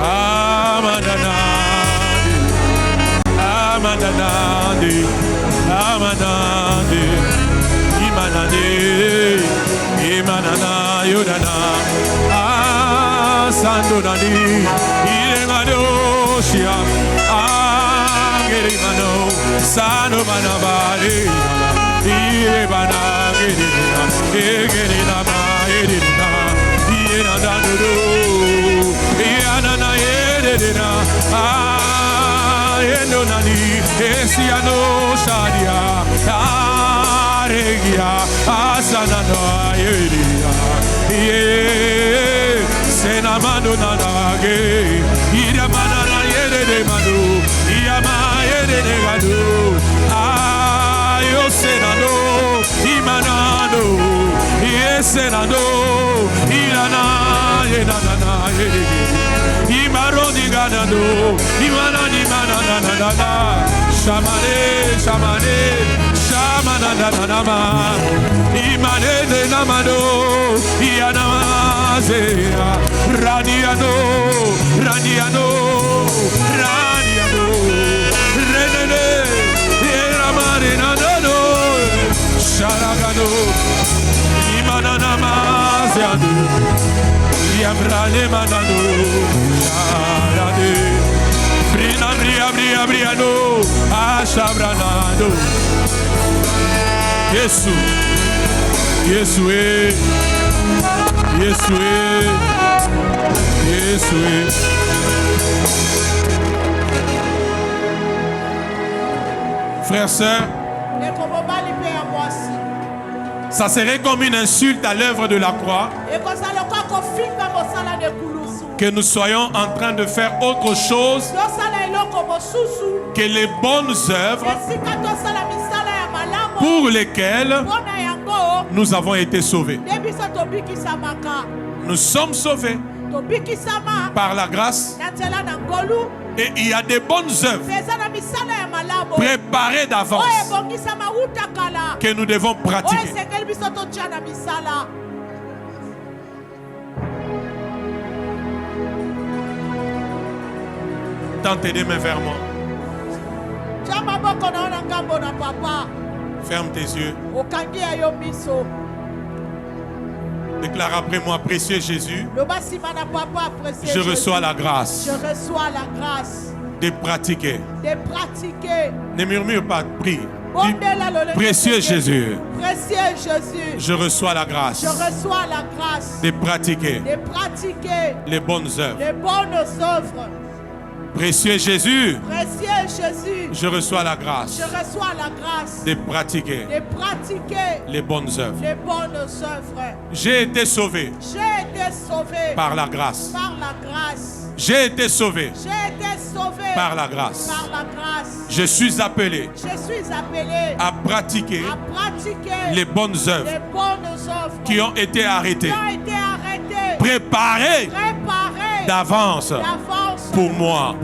Amanade, Amanade, Amanade, Imanade, Imanana, Yodana, Asandonani, Iremadoshia, Angerimano, Sanomanabari, Irebana, Gerina, Gerina, Yenadanu, Yanana, Yedina, Yenonani, Esiano, Shadia, Aregia, Asanano, Yedia, Senamano Nanage, Yamana, Yedemanu, Yama, Yedegadu, Ayo Senano, Imanano, Yesenano, Ilana, Yenana, Imaroni Ganado, Imanani Manana, Shamane, Shamane, Shamananama, Imane de Namado, Ianamazea, Radiano, Radiano, Radiano, Renene, Iramarinano, Sharagano, Imananamazeadu, Yamrane Manano, Sharade, Brina Bria Bria Briano, Ashabranado. Yesu, Yesue, Yesue, Yesue. Frères, sœurs, ça serait comme une insulte à l'œuvre de la croix que nous soyons en train de faire autre chose que les bonnes œuvres pour lesquelles nous avons été sauvés. Nous sommes sauvés par la grâce. Et il y a des bonnes œuvres préparées d'avance que nous devons pratiquer. Étends tes deux mains vers moi. Ferme tes yeux. Déclare après moi, précieux Jésus, je reçois la grâce. Je reçois la grâce de pratiquer. Ne murmure pas, prie. Dis, précieux Jésus, je reçois la grâce. Je reçois la grâce de pratiquer les bonnes œuvres. Précieux Jésus, je reçois la grâce de pratiquer les bonnes œuvres. J'ai été sauvé par la grâce. J'ai été sauvé par la grâce. Je suis appelé à pratiquer les bonnes œuvres qui ont été arrêtées, préparées d'avance pour moi.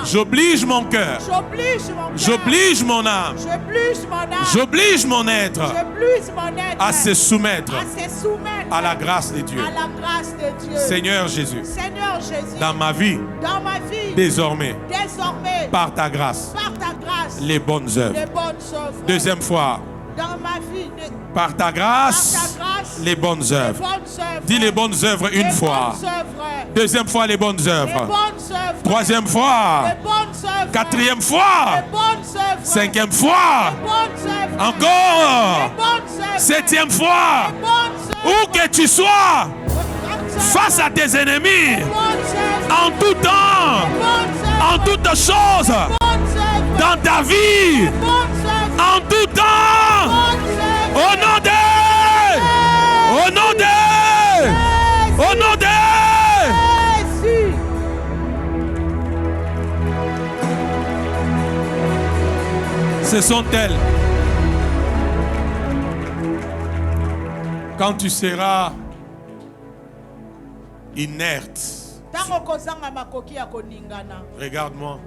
J'oblige mon cœur, j'oblige mon âme, j'oblige mon être à se soumettre à la grâce de Dieu. Seigneur Jésus, dans ma vie, désormais, par ta grâce, les bonnes œuvres. Deuxième fois, par ta grâce, les bonnes œuvres. Dis les bonnes œuvres une fois. Deuxième fois, les bonnes œuvres. Troisième fois. Quatrième fois. Cinquième fois. Encore. Septième fois. Où que tu sois, face à tes ennemis, en tout temps, en toutes choses, dans ta vie, en tout temps, au nom de, au nom de, au nom de. Ce sont elles. Quand tu seras inerte, regarde-moi.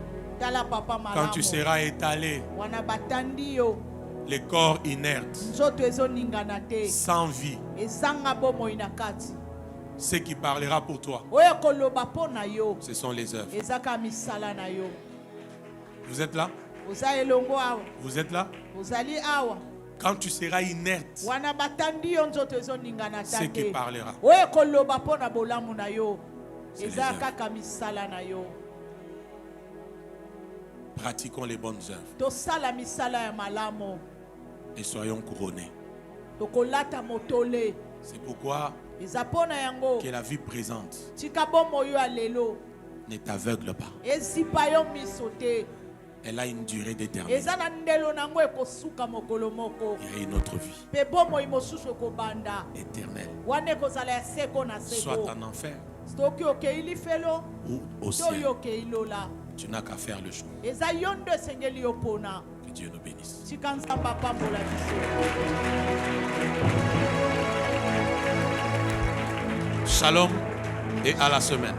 Quand tu seras étalé, le corps inerte, sans vie, ce qui parlera pour toi, ce sont les œuvres. Vous êtes là? Vous êtes là? Quand tu seras inerte, ce qui parlera, c'est les œuvres. Pratiquons les bonnes œuvres et soyons couronnés. C'est pourquoi que la vie présente ne t'aveugle pas. Elle a une durée déterminée. Il y a une autre vie éternelle, soit en enfer ou au ciel. Tu n'as qu'à faire le choix. Que Dieu nous bénisse. Shalom et à la semaine.